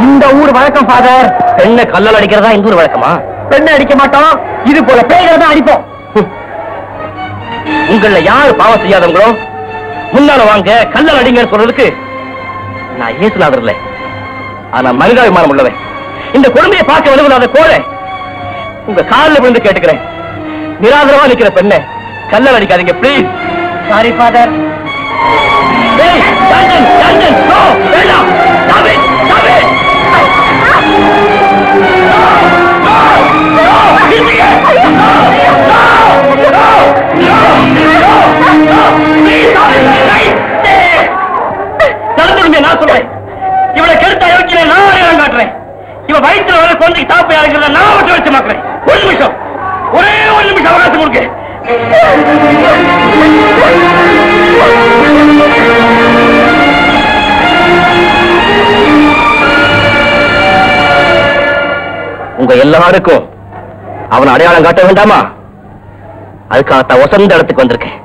இந்த ஊர் வழக்கம் ஃபாதர். பெண்ணை கல்லால் அடிக்கிறதா இந்த ஊர் வழக்கமா? பெண்ணை அடிக்க மாட்டோம், இது போல பேய்களை தான் அடிப்போம். உங்கள யாரு பாவம் 3 நாள் வாங்க கல்லால் அடிங்கன்னு சொல்றதுக்கு நான் இயேசுநாதர் இல்ல, ஆனா மனிதாபிமானம் உள்ளவன். இந்த குழந்தையை பார்க்க விரும்புகிற கோழை உங்க காலில் விழுந்து கேட்டுக்கிறேன். நிராதரவா நிக்கிற பெண்ணை கல்லல் அடிக்காதீங்க பிளீஸ். Sorry father. நான் சொல்றேன், இவளை கெடுத்த யோக்கிய நான் காட்டுறேன். இவ வயிற்றுல வர குழந்தைக்கு தாப்பை அழைக்கிறத நான் மட்டும் வச்சு மாக்குறேன். ஒரு நிமிஷம், ஒரே ஒரு நிமிஷம் அவகாசம் கொடுக்க. உங்க எல்லாருக்கும் அவன் அடையாளம் காட்ட வேண்டாமா? அதுக்காகத்தான் வசந்த இடத்துக்கு வந்திருக்கேன்.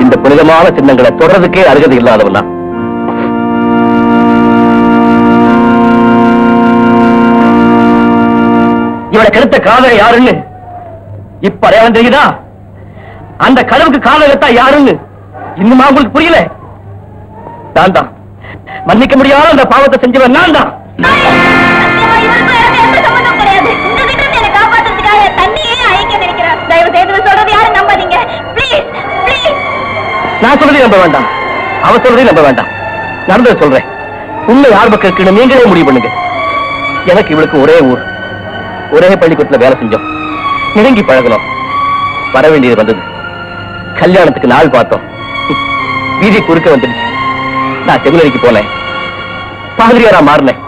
இந்த புனிதமான சின்னங்களை தொடர்றதுக்கே அருகதை இல்லாதவனா. இவளை கெடுத்த காதலை யாருன்னு இப்ப அடையாளம் தெரியுதா? அந்த கடவுளுக்கு காதலத்தா யாருன்னு இன்னுமா உங்களுக்கு புரியல? நான் தான் மன்னிக்க முடியாத அந்த பாவத்தை செஞ்சவன் நான் தான். நான் சொல்றதையும் நம்ப வேண்டாம், அவ சொல்றதையும் நம்ப வேண்டாம். நடந்ததை சொல்றேன். உண்மை யார் பக்கம் இருக்குன்னு நீங்களே முடிவு பண்ணுங்க. எனக்கு இவளுக்கு ஒரே ஊர், ஒரே பள்ளிக்கூடத்துல வேலை செஞ்சோம், நெருங்கி பழகணும். வர வேண்டியது வந்தது. கல்யாணத்துக்கு நாள் பார்த்தோம். வீதி குறுக்க வந்துடுச்சு. நான் செமினரிக்கு போனேன், பாதிரியாரா மாறினேன்.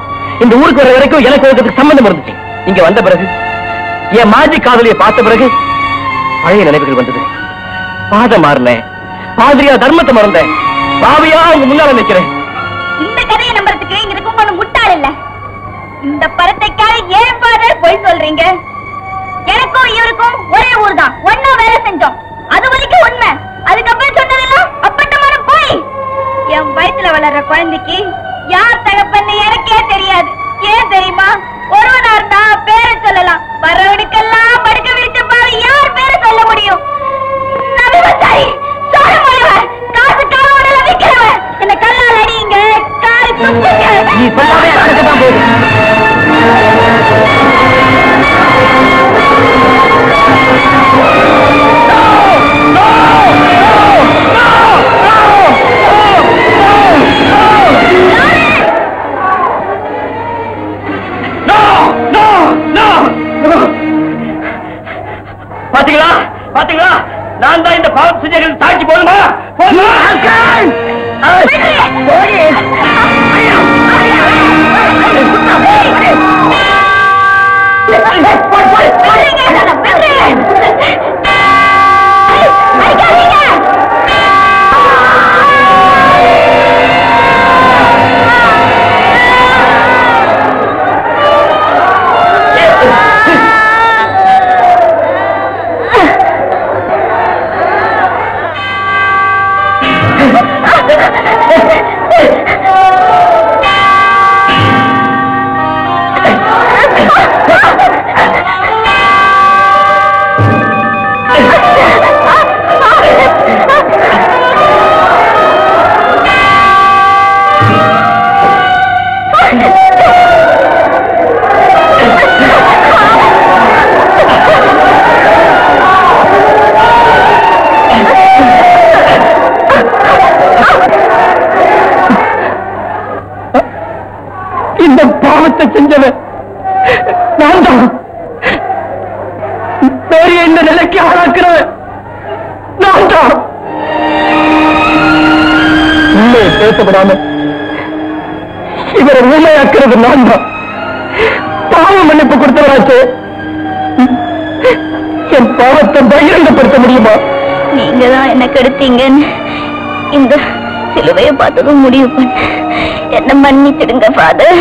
இந்த ஊருக்கு வர வரைக்கும் எனக்கு ஒருத்தருக்கு சம்பந்தம் இருந்துச்சு. இங்க வந்த பிறகு என் மாஜி காதலியை பார்த்த பிறகு பழைய நினைவுகள் வந்தது. பாத மாறினேன், பாதிரியா தர்மத்தை மறந்தேன். பாவியா உங்க முன்னால நிக்கிறேன். இந்த கதையை நம்புறதுக்கு இதுக்கு ஒண்ணு முட்டாள் இல்ல. இந்த பரத்தைக்காக ஏன் ஃபாதர் போய் சொல்றீங்க? எனக்கும் இவருக்கும் ஒரே ஊர் தான், ஒன்னா வேலை செஞ்சோம். அது வரைக்கும் உண்மை. அதுக்கப்புறம் சொன்னதெல்லாம் அப்பட்டமான போய். என் வயிற்றுல வளர்ற குழந்தைக்கு யார் தகப்பன்னு எனக்கே தெரியாது. ஏன் தெரியுமா? ஒருவனார் தான் பேரை சொல்லலாம், வரவனுக்கெல்லாம் படுக்க விரிச்ச பாரு யார் பேரை சொல்ல முடியும்? நான் விவசாயி, சோழ மொழிவன், காசுக்காக உடல விக்கிறவன். என்ன கல்லால் அடியுங்க, காரி துப்புங்க. நீ சொல்லாமே அதுக்குதான் போகுது. பாத்தீங்களா பாத்தீங்களா, நான் தான் இந்த பாவம் செஞ்சவர்கள் தாக்கி போதுமா? இந்த பாவத்தை செஞ்சவன் நான் தான். இந்த நிலைக்கு ஆளாக்குறவன் நான் தான். உண்மையை பேசப்படாம இவரை உண்மையாக்குறது நான் தான். பாவ மன்னிப்பு கொடுத்தவராச்சு. என் பாவத்தை பகிரங்கப்படுத்த முடியுமா? நீங்க தான் என்ன கெடுத்தீங்கன்னு இந்த சிலுவையை பார்த்ததும் முடிவு பண்ண. என்ன மன்னிச்சிடுங்க ஃபாதர்.